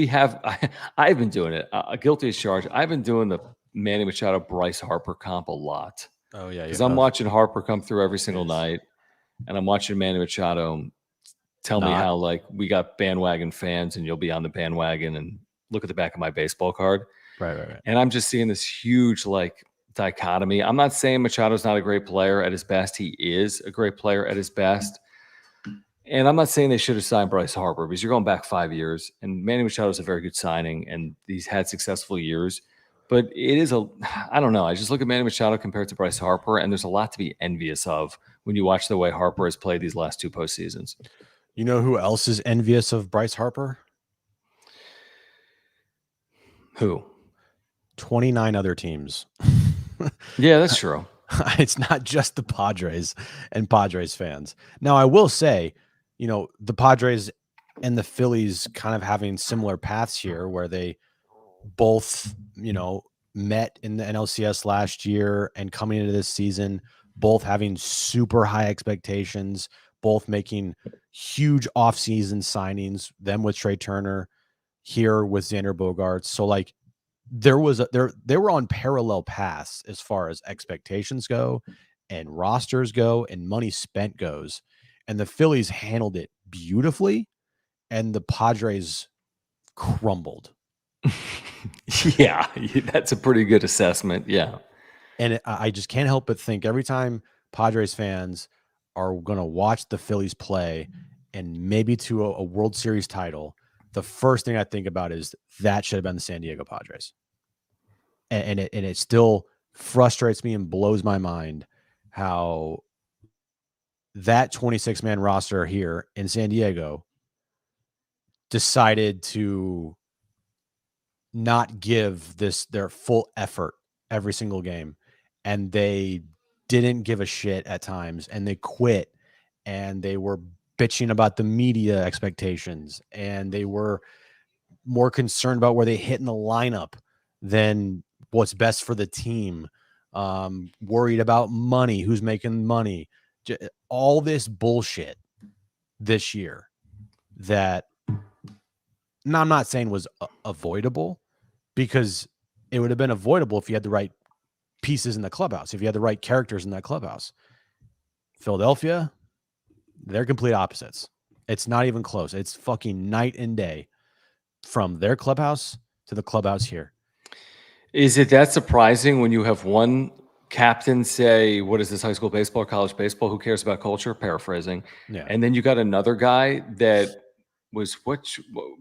I've been doing it. Guilty as charged. I've been doing the Manny Machado, Bryce Harper comp a lot. Oh, yeah. Because I'm watching Harper come through every single night, and I'm watching Manny Machado tell me how, like, we got bandwagon fans, and you'll be on the bandwagon and look at the back of my baseball card. Right. And I'm just seeing this huge, like, dichotomy. I'm not saying Machado's not a great player at his best. He is a great player at his best. And I'm not saying they should have signed Bryce Harper, because you're going back 5 years, and Manny Machado is a very good signing, and he's had successful years. But it is I don't know. I just look at Manny Machado compared to Bryce Harper, and there's a lot to be envious of when you watch the way Harper has played these last 2 postseasons. You know who else is envious of Bryce Harper? Who? 29 other teams. Yeah, that's true. It's not just the Padres and Padres fans. Now, I will say, the Padres and the Phillies kind of having similar paths here, where they both, met in the NLCS last year and coming into this season, both having super high expectations, both making huge offseason signings, them with Trey Turner, here with Xander Bogaerts. So, like, they were on parallel paths as far as expectations go and rosters go and money spent goes. And the Phillies handled it beautifully and the Padres crumbled. Yeah, that's a pretty good assessment. Yeah. And I just can't help but think every time Padres fans are going to watch the Phillies play and maybe to a World Series title, the first thing I think about is that should have been the San Diego Padres. And it still frustrates me and blows my mind how that 26-man roster here in San Diego decided to not give their full effort every single game. And they didn't give a shit at times and they quit and they were bitching about the media expectations and they were more concerned about where they hit in the lineup than what's best for the team. Worried about money, who's making money, all this bullshit this year that now I'm not saying was avoidable, because it would have been avoidable if you had the right pieces in the clubhouse, if you had the right characters in that clubhouse. Philadelphia, they're complete opposites. It's not even close. It's fucking night and day from their clubhouse to the clubhouse here. Is it that surprising when you have one captain say, what is this, high school baseball, college baseball? Who cares about culture? Paraphrasing. Yeah. And then you got another guy that was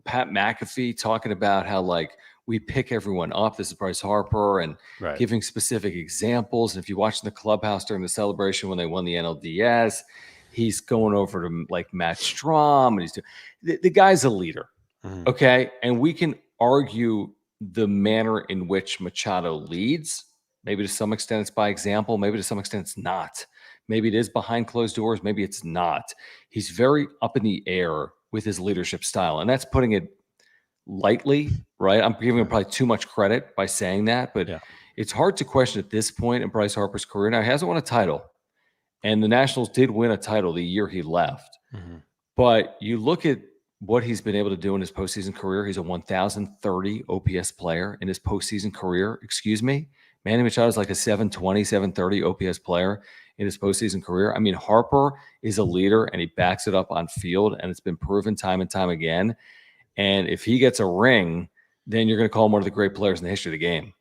Pat McAfee talking about how, like, we pick everyone up. This is Bryce Harper, and Right. giving specific examples. And if you watch the clubhouse during the celebration when they won the NLDS, he's going over to like Matt Strom, and the guy's a leader. Mhm. Okay. And we can argue the manner in which Machado leads. Maybe to some extent it's by example. Maybe to some extent it's not. Maybe it is behind closed doors. Maybe it's not. He's very up in the air with his leadership style. And that's putting it lightly, right? I'm giving him probably too much credit by saying that, but Yeah. it's hard to question at this point in Bryce Harper's career. Now, he hasn't won a title, and the Nationals did win a title the year he left. Mhm. But you look at what he's been able to do in his postseason career. He's a 1,030 OPS player in his postseason career. Excuse me. Manny Machado is like a 720, 730 OPS player in his postseason career. I mean, Harper is a leader and he backs it up on field, and it's been proven time and time again. And if he gets a ring, then you're going to call him one of the great players in the history of the game.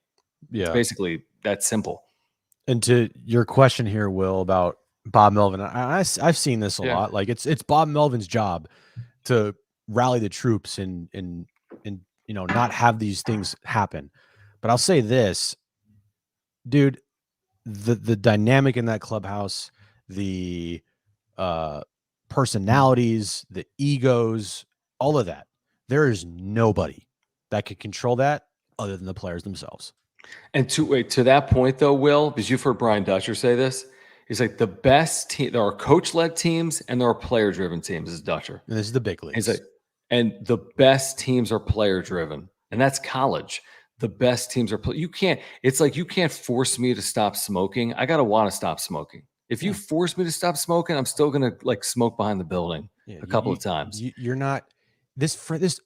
Yeah. It's basically that simple. And to your question here, Will, about Bob Melvin, I've seen this a lot. Like it's Bob Melvin's job to rally the troops and not have these things happen. But I'll say this, dude, the dynamic in that clubhouse, the personalities, the egos, all of that, there is nobody that could control that other than the players themselves. And to that point, though, Will, because you've heard Brian Dutcher say this, he's like, the best team, there are coach-led teams and there are player-driven teams, is Dutcher. And this is the big leagues. He's like, and the best teams are player-driven, and that's college. The best teams are it's like, you can't force me to stop smoking. I got to want to stop smoking. If you force me to stop smoking, I'm still going to like smoke behind the building a couple of times. You're not, this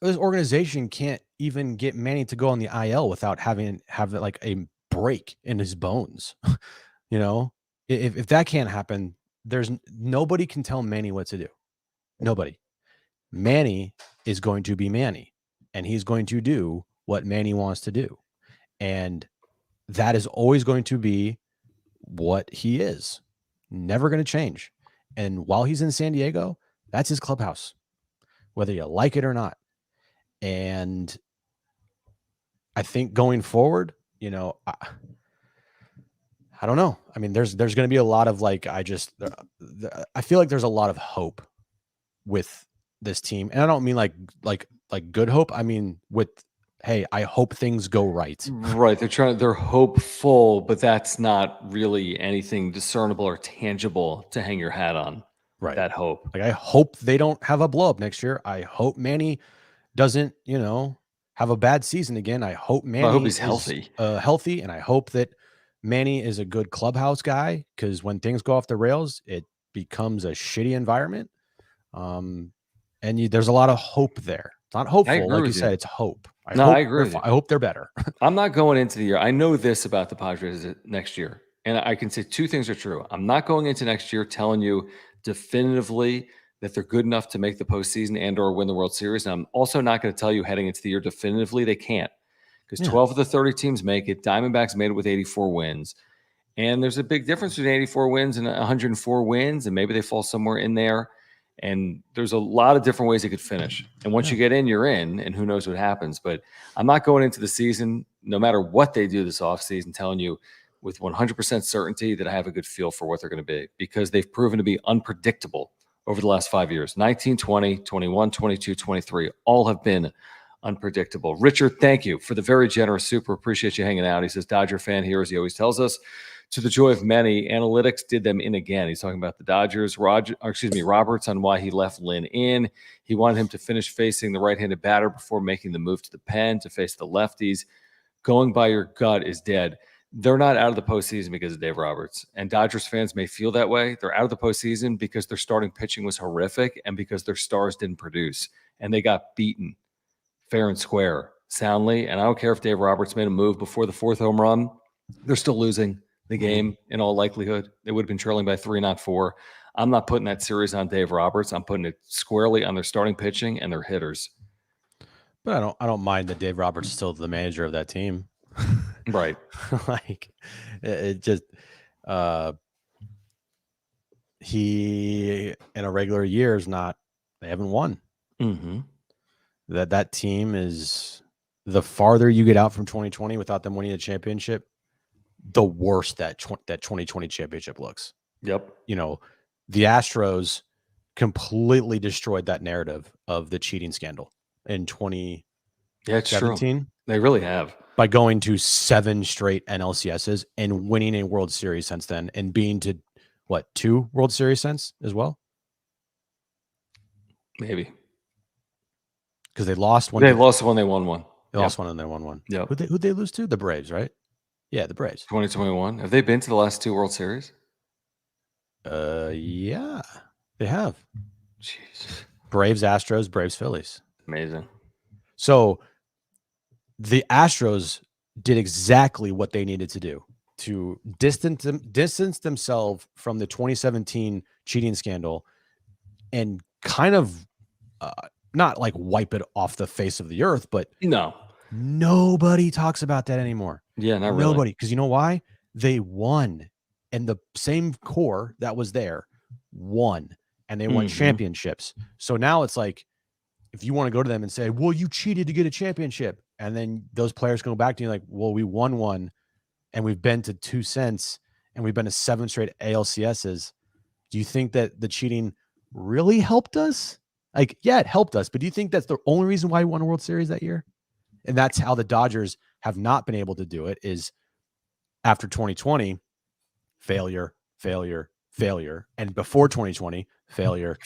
organization can't even get Manny to go on the IL without having like a break in his bones. If that can't happen, there's nobody can tell Manny what to do. Nobody. Manny is going to be Manny, and he's going to do what Manny wants to do. And that is always going to be what he is. Never going to change. And while he's in San Diego, that's his clubhouse, whether you like it or not. And I think going forward, I don't know. I mean, there's going to be a lot of like, I feel like there's a lot of hope with this team. And I don't mean like good hope. I mean, hey, I hope things go right. Right. They're hopeful, but that's not really anything discernible or tangible to hang your hat on. Right. That hope. Like, I hope they don't have a blow up next year. I hope Manny doesn't, have a bad season again. I hope Manny I hope he's is healthy. And I hope that Manny is a good clubhouse guy, because when things go off the rails, it becomes a shitty environment. And there's a lot of hope there. It's not hopeful, like you said, it's hope. I agree with you. I hope they're better. I'm not going into the year. I know this about the Padres next year. And I can say two things are true. I'm not going into next year telling you definitively that they're good enough to make the postseason and or win the World Series. And I'm also not going to tell you heading into the year definitively they can't. Because 12 of the 30 teams make it. Diamondbacks made it with 84 wins. And there's a big difference between 84 wins and 104 wins. And maybe they fall somewhere in there. And there's a lot of different ways it could finish. And once you get in, you're in, and who knows what happens. But I'm not going into the season, no matter what they do this offseason, telling you with 100% certainty that I have a good feel for what they're going to be, because they've proven to be unpredictable over the last 5 years. 19, 20, 21, 22, 23, all have been unpredictable. Richard, thank you for the very generous super. Appreciate you hanging out. He says, Dodger fan here, as he always tells us. To the joy of many, analytics did them in again. He's talking about the Dodgers. Roberts on why he left Lynn in. He wanted him to finish facing the right-handed batter before making the move to the pen to face the lefties. Going by your gut is dead. They're not out of the postseason because of Dave Roberts. And Dodgers fans may feel that way. They're out of the postseason because their starting pitching was horrific and because their stars didn't produce. And they got beaten fair and square, soundly. And I don't care if Dave Roberts made a move before the fourth home run. They're still losing the game in all likelihood. They would have been trailing by 3, not 4. I'm not putting that series on Dave Roberts. I'm putting it squarely on their starting pitching and their hitters. But I don't mind that Dave Roberts is still the manager of that team. Right. Like it just he in a regular year is not, they haven't won. Mm-hmm. That team is, the farther you get out from 2020 without them winning a championship, the worse that 2020 championship looks. Yep. You know, the Astros completely destroyed that narrative of the cheating scandal in 2017. Yeah, it's true. They really have. By going to 7 straight NLCSs and winning a World Series since then, and being to, 2 World Series since as well? Maybe. Because they lost one. They lost one, they won one. They lost one and they won one. Yeah. Who'd they lose to? The Braves, right? Yeah, the Braves. 2021. Have they been to the last 2 World Series? Yeah, they have. Jeez. Braves, Astros, Braves, Phillies. Amazing. So the Astros did exactly what they needed to do to distance themselves from the 2017 cheating scandal and kind of not like wipe it off the face of the earth, but no, nobody talks about that anymore. Yeah, not really. Nobody, because you know why? They won, and the same core that was there won, and they won championships. So now it's like, if you want to go to them and say, well, you cheated to get a championship, and then those players go back to you like, well, we won one, and we've been to 2 cents, and we've been to 7 straight ALCSs. Do you think that the cheating really helped us? Like, yeah, it helped us, but do you think that's the only reason why we won a World Series that year? And that's how the Dodgers have not been able to do it, is after 2020, failure. And before 2020, failure.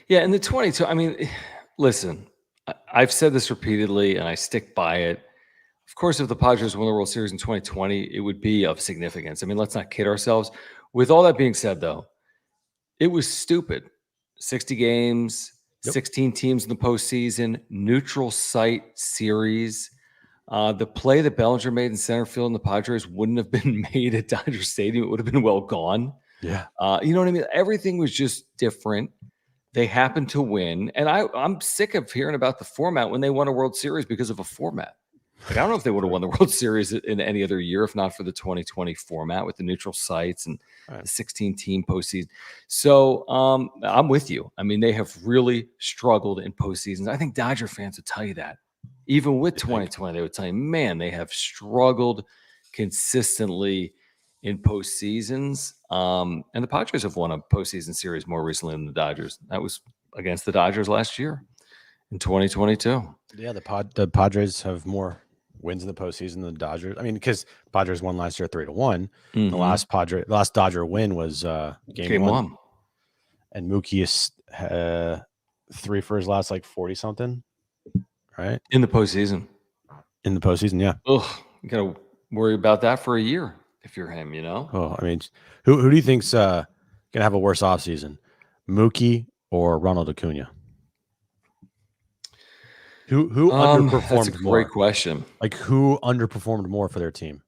Yeah. And the 22, I mean, listen, I've said this repeatedly and I stick by it. Of course, if the Padres won the World Series in 2020, it would be of significance. I mean, let's not kid ourselves. With all that being said, though, it was stupid. 60 games, 16 teams in the postseason, neutral site series. The play that Bellinger made in center field in the Padres wouldn't have been made at Dodger Stadium. It would have been well gone. Yeah. You know what I mean? Everything was just different. They happened to win. And I'm sick of hearing about the format when they won a World Series because of a format. Like, I don't know if they would have won the World Series in any other year if not for the 2020 format with the neutral sites and the 16-team postseason. So I'm with you. I mean, they have really struggled in postseasons. I think Dodger fans would tell you that. Even with 2020, they would tell you, man, they have struggled consistently in postseasons. And the Padres have won a postseason series more recently than the Dodgers. That was against the Dodgers last year in 2022. Yeah, the Padres have more wins in the postseason than the Dodgers. I mean, because Padres won last year 3-1. The last Dodger win was game one. And Mookie is 3 for his last 40 something, right? In the postseason. Yeah. Ugh, you gotta worry about that for a year if you're him, you know? Oh, I mean, who do you think's gonna have a worse offseason? Mookie or Ronald Acuna? Who That's a underperformed great more? question. Like, who underperformed more for their team?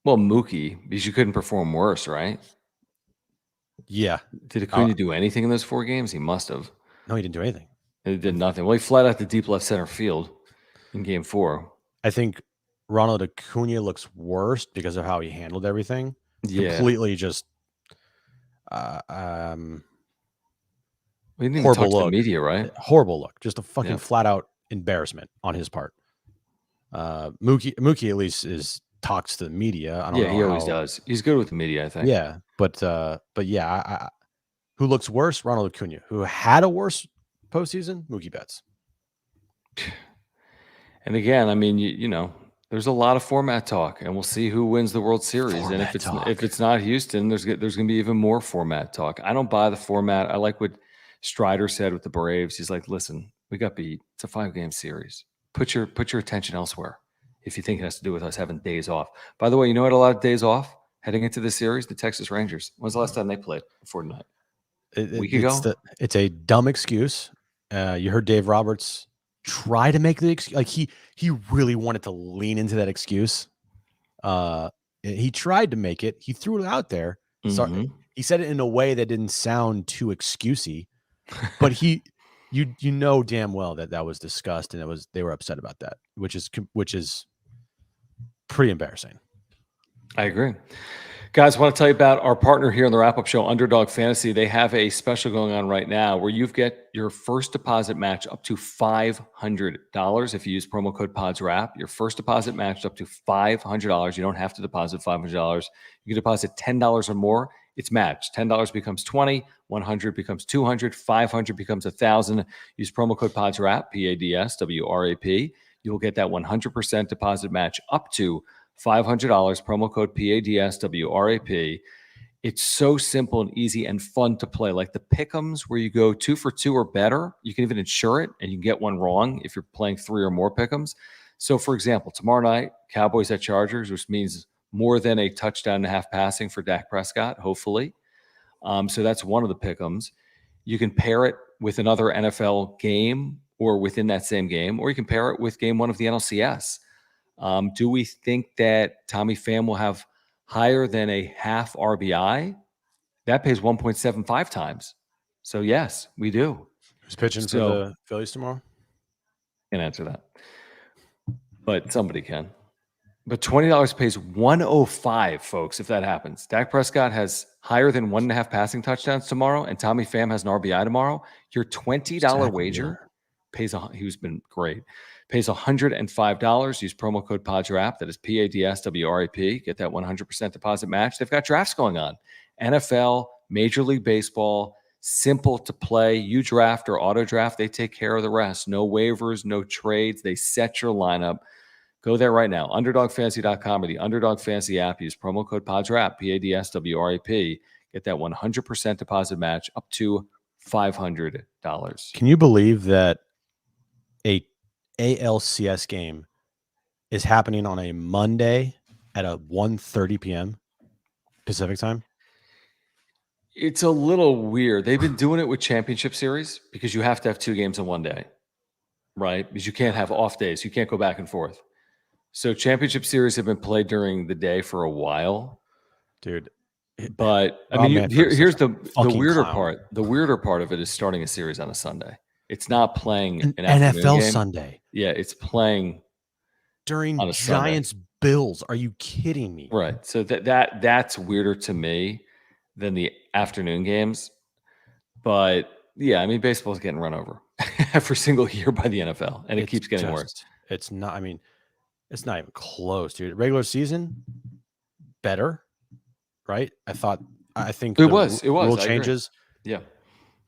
Well, Mookie, because you couldn't perform worse, right? Yeah. Did Acuna do anything in those 4 games? He must have. No, he didn't do anything. He did nothing. Well, he fled out to deep left center field in game 4. I think Ronald Acuna looks worse because of how he handled everything. Yeah. Completely just We didn't even horrible touch the look. media, right? Horrible look. Just a fucking Yeah. flat out embarrassment on his part. Mookie at least talks to the media. I don't know. Yeah, he always does. He's good with the media, I think. Yeah, but yeah, who looks worse? Ronald Acuna. Who had a worse postseason? Mookie Betts. And again, I mean, you know, there's a lot of format talk, and we'll see who wins the World Series. And if it's not Houston, there's going to be even more format talk. I don't buy the format. I like what Strider said with the Braves. He's like, listen, we got beat. It's a 5-game series. Put your attention elsewhere if you think it has to do with us having days off. By the way, you know what? A lot of days off heading into the series, the Texas Rangers. When's the last time they played before tonight? A week ago? It's a dumb excuse. You heard Dave Roberts try to make the excuse. Like he really wanted to lean into that excuse. He tried to make it. He threw it out there. Mm-hmm. He said it in a way that didn't sound too excusey, but you know damn well that was discussed and they were upset about that, which is pretty embarrassing. I agree. Guys, I want to tell you about our partner here on the wrap-up show, Underdog Fantasy. They have a special going on right now where you get your first deposit match up to $500 if you use promo code PODSWRAP. Your first deposit matched up to $500. You don't have to deposit $500. You can deposit $10 or more. It's matched. $10 becomes $20, $100 becomes $200, $500 becomes $1,000. Use promo code PODSWRAP, PADSWRAP. You will get that 100% deposit match up to $500, promo code PADSWRAP. It's so simple and easy and fun to play. Like the pick'ems where you go 2 for 2 or better. You can even insure it and you can get one wrong if you're playing 3 or more pick'ems. So for example, tomorrow night, Cowboys at Chargers, which means more than a touchdown and a half passing for Dak Prescott, hopefully. So that's one of the pick'ems. You can pair it with another NFL game or within that same game, or you can pair it with game 1 of the NLCS. Do we think that Tommy Pham will have higher than a half RBI? That pays 1.75 times. So, yes, we do. Who's pitching for the Phillies tomorrow? Can't answer that. But somebody can. But $20 pays 105, folks, if that happens. Dak Prescott has higher than 1.5 passing touchdowns tomorrow, and Tommy Pham has an RBI tomorrow. Your $20 wager pays he's been great. Pays $105. Use promo code PODSWRAP. That is PADSWRAP. Get that 100% deposit match. They've got drafts going on. NFL, Major League Baseball, simple to play. You draft or auto draft. They take care of the rest. No waivers, no trades. They set your lineup. Go there right now. UnderdogFantasy.com or the Underdog Fantasy app. Use promo code PODSWRAP, PADSWRAP. Get that 100% deposit match up to $500. Can you believe that a ALCS game is happening on a Monday at a 1:30 p.m. Pacific time? It's a little weird. They've been doing it with championship series because you have to have 2 games in one day, right? Because you can't have off days. You can't go back and forth. So championship series have been played during the day for a while, dude. But I mean, here's the weirder part. The weirder part of it is starting a series on a Sunday. It's not playing an NFL game. Sunday. Yeah, it's playing during Giants Bills. Are you kidding me? Right. So that's weirder to me than the afternoon games. But yeah, I mean, baseball's getting run over every single year by the NFL, and it keeps getting worse. It's not. I mean, it's not even close, dude. Regular season better, right? I think it was rule changes. Yeah,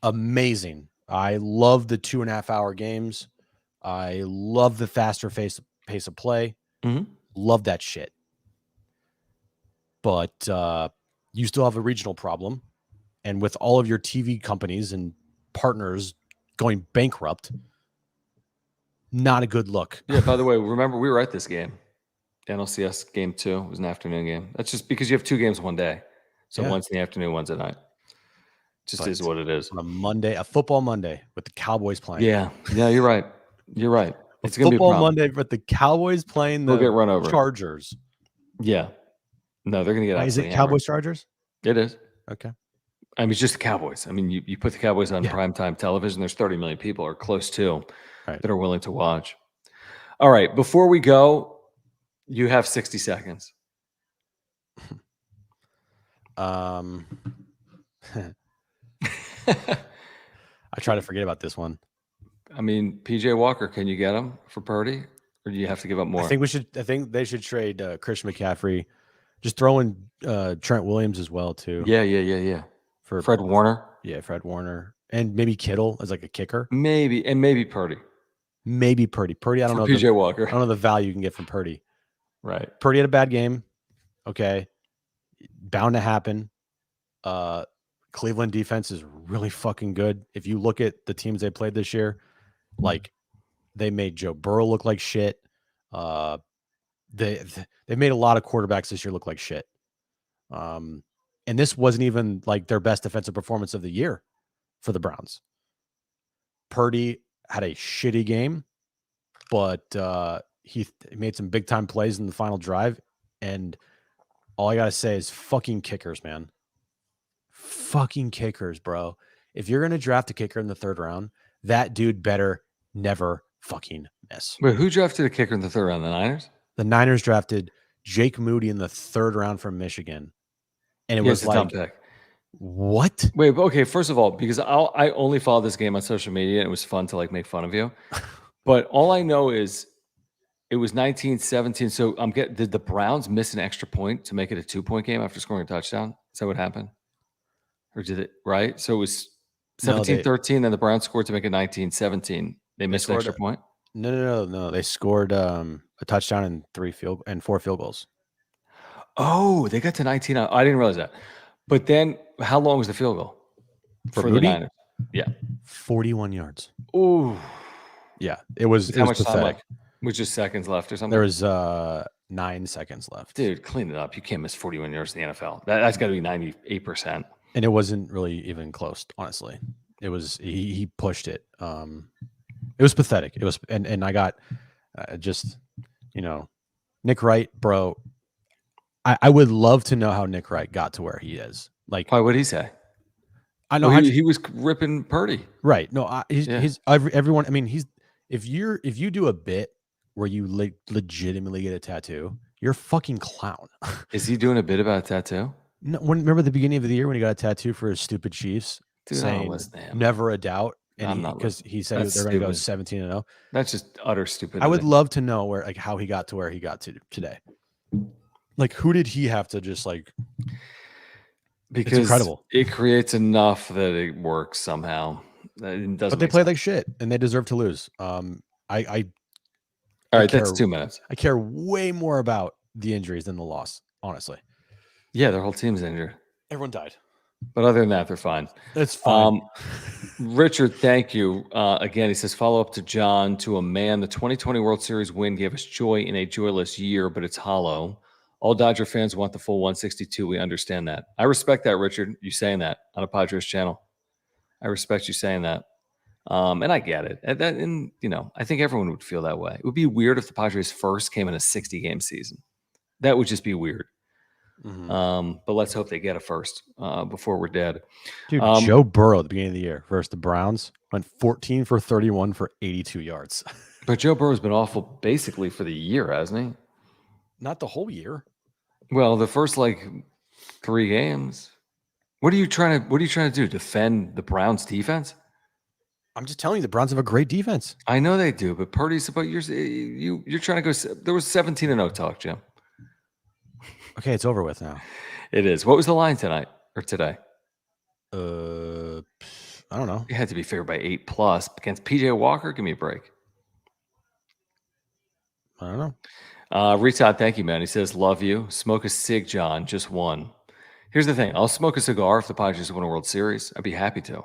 amazing. I love the 2.5 hour games. I love the faster pace of play. Mm-hmm. Love that shit. But you still have a regional problem. And with all of your TV companies and partners going bankrupt, not a good look. Yeah, by the way, remember we were at this game. NLCS game 2 was an afternoon game. That's just because you have 2 games one day. So one's in the afternoon, one's at night. Just is what it is. On a Monday, a football Monday with the Cowboys playing. Yeah, you're right. You're right. It's going to be a football problem. Monday, but the Cowboys playing They'll the get run over. Chargers. Yeah. No, they're going to get Is it absolutely hammered. Cowboys Chargers? It is. Okay. I mean, it's just the Cowboys. I mean, you put the Cowboys on primetime television, there's 30 million people or close to that are willing to watch. All right. Before we go, you have 60 seconds. I try to forget about this one. I mean, PJ Walker, can you get him for Purdy, or do you have to give up more? I think they should trade Christian McCaffrey. Just throw in Trent Williams as well too. Yeah. For Fred Warner. Yeah, Fred Warner, and maybe Kittle as like a kicker. Maybe Purdy. Maybe Purdy. Purdy, I don't know. PJ Walker. I don't know the value you can get from Purdy. Right. Purdy had a bad game. Okay. Bound to happen. Cleveland defense is really fucking good. If you look at the teams they played this year, like they made Joe Burrow look like shit. They made a lot of quarterbacks this year look like shit. And this wasn't even like their best defensive performance of the year for the Browns. Purdy had a shitty game, but he made some big time plays in the final drive. And all I got to say is fucking kickers, man. Fucking kickers, bro. If you're going to draft a kicker in the 3rd round, that dude better never fucking miss. Wait, who drafted a kicker in the 3rd round? The Niners? The Niners drafted Jake Moody in the 3rd round from Michigan. And it was like, what? Wait, okay. First of all, because I only follow this game on social media, and it was fun to like make fun of you. But all I know is it was 19-17. So did the Browns miss an extra point to make it a 2-point game after scoring a touchdown? Is that what happened? Or did it, right? So it was 17-13, then the Browns scored to make it 19-17. They missed an extra point? No. They scored a touchdown and 4 field goals. Oh, they got to 19. I didn't realize that. But then how long was the field goal for the Niners? Yeah. 41 yards. Ooh. Yeah. It was pathetic. Time left? Which is seconds left or something? There was 9 seconds left. Dude, clean it up. You can't miss 41 yards in the NFL. That's got to be 98%. And it wasn't really even close, honestly. It was he pushed it. It was pathetic. It was and I got just, Nick Wright, bro. I would love to know how Nick Wright got to where he is. Like, why would he say? I know he was ripping Purdy. Right. No, he's everyone. I mean, if you do a bit where you legitimately get a tattoo, you're a fucking clown. Is he doing a bit about a tattoo? No. Remember the beginning of the year when he got a tattoo for his stupid Chiefs, dude, saying never a doubt, and because he said they're going to go 17-0. That's just utter stupidity. I would love to know how he got to where he got to today. Like, who did he have to just like? Because it's incredible. It creates enough that it works somehow. It doesn't. But they played like shit, and they deserve to lose. All right, that's 2 minutes. I care way more about the injuries than the loss, honestly. Yeah, their whole team's injured. Everyone died. But other than that, they're fine. It's fine. Richard, thank you. Again, he says, follow up to John, to a man. The 2020 World Series win gave us joy in a joyless year, but it's hollow. All Dodger fans want the full 162. We understand that. I respect that, Richard, you saying that on a Padres channel. I respect you saying that. And I get it. And I think everyone would feel that way. It would be weird if the Padres first came in a 60-game season. That would just be weird. Mm-hmm. But let's hope they get a first before we're dead. Dude, Joe Burrow at the beginning of the year versus the Browns went 14 for 31 for 82 yards. But Joe Burrow's been awful basically for the year, hasn't he? Not the whole year. Well, the first 3 games. What are you trying to do? Defend the Browns defense? I'm just telling you, the Browns have a great defense. I know they do, but Purdy's about you're trying to go. There was 17-0 talk, Jim. Okay, it's over with now. It is. What was the line tonight or today? I don't know. It had to be favored by 8+ against PJ Walker. Give me a break. I don't know. Retod, thank you, man. He says, love you. Smoke a cig, John. Just one. Here's the thing. I'll smoke a cigar if the Padres win a World Series. I'd be happy to.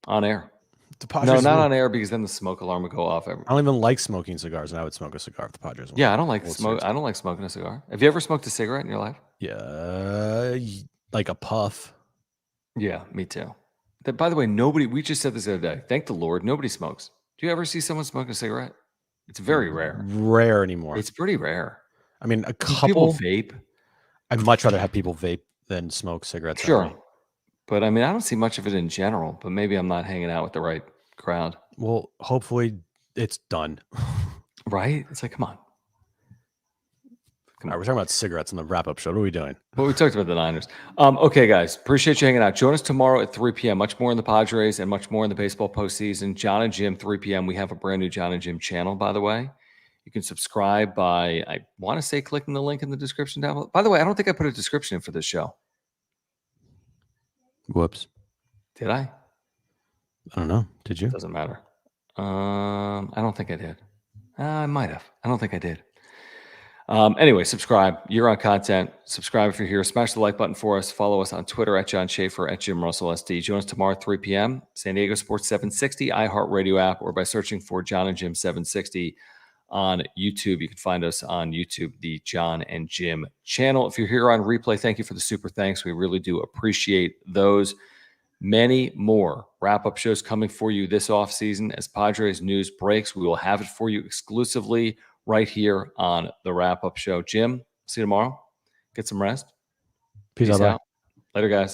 On air. No, not on air, because then the smoke alarm would go off. I don't even like smoking cigars, and I would smoke a cigar if the Padres won. Yeah, I don't like smoke. I don't like smoking a cigar. Have you ever smoked a cigarette in your life? Yeah, like a puff. Yeah, me too. By the way, we just said this the other day. Thank the Lord, nobody smokes. Do you ever see someone smoking a cigarette? It's very rare. Rare anymore. It's pretty rare. I mean, a People couple. vape. I'd much rather have people vape than smoke cigarettes. Sure. But I mean, I don't see much of it in general, but maybe I'm not hanging out with the right crowd. Well, hopefully it's done. Right? It's like, come on. All right, we're talking about cigarettes in the wrap-up show. What are we doing? Well, we talked about the Niners. Okay, guys. Appreciate you hanging out. Join us tomorrow at 3 p.m. Much more in the Padres and much more in the baseball postseason. Jon and Jim, 3 p.m. We have a brand new Jon and Jim channel, by the way. You can subscribe by, I want to say, clicking the link in the description down below. By the way, I don't think I put a description in for this show. Whoops. Did I? I don't know. Did you? Doesn't matter. I don't think I did. I might have. I don't think I did. Anyway, subscribe. You're on content. Subscribe if you're here. Smash the like button for us. Follow us on Twitter at Jon Schaefer, at Jim Russell SD. Join us tomorrow at 3 p.m. San Diego Sports 760, iHeartRadio app, or by searching for Jon and Jim 760 on YouTube. You can find us on YouTube, the Jon and Jim channel. If you're here on replay, thank you for the super thanks. We really do appreciate those. Many more wrap-up shows coming for you this offseason. As Padres news breaks, we will have it for you exclusively right here on the wrap-up show. Jim, see you tomorrow. Get some rest. Peace out. Later, guys.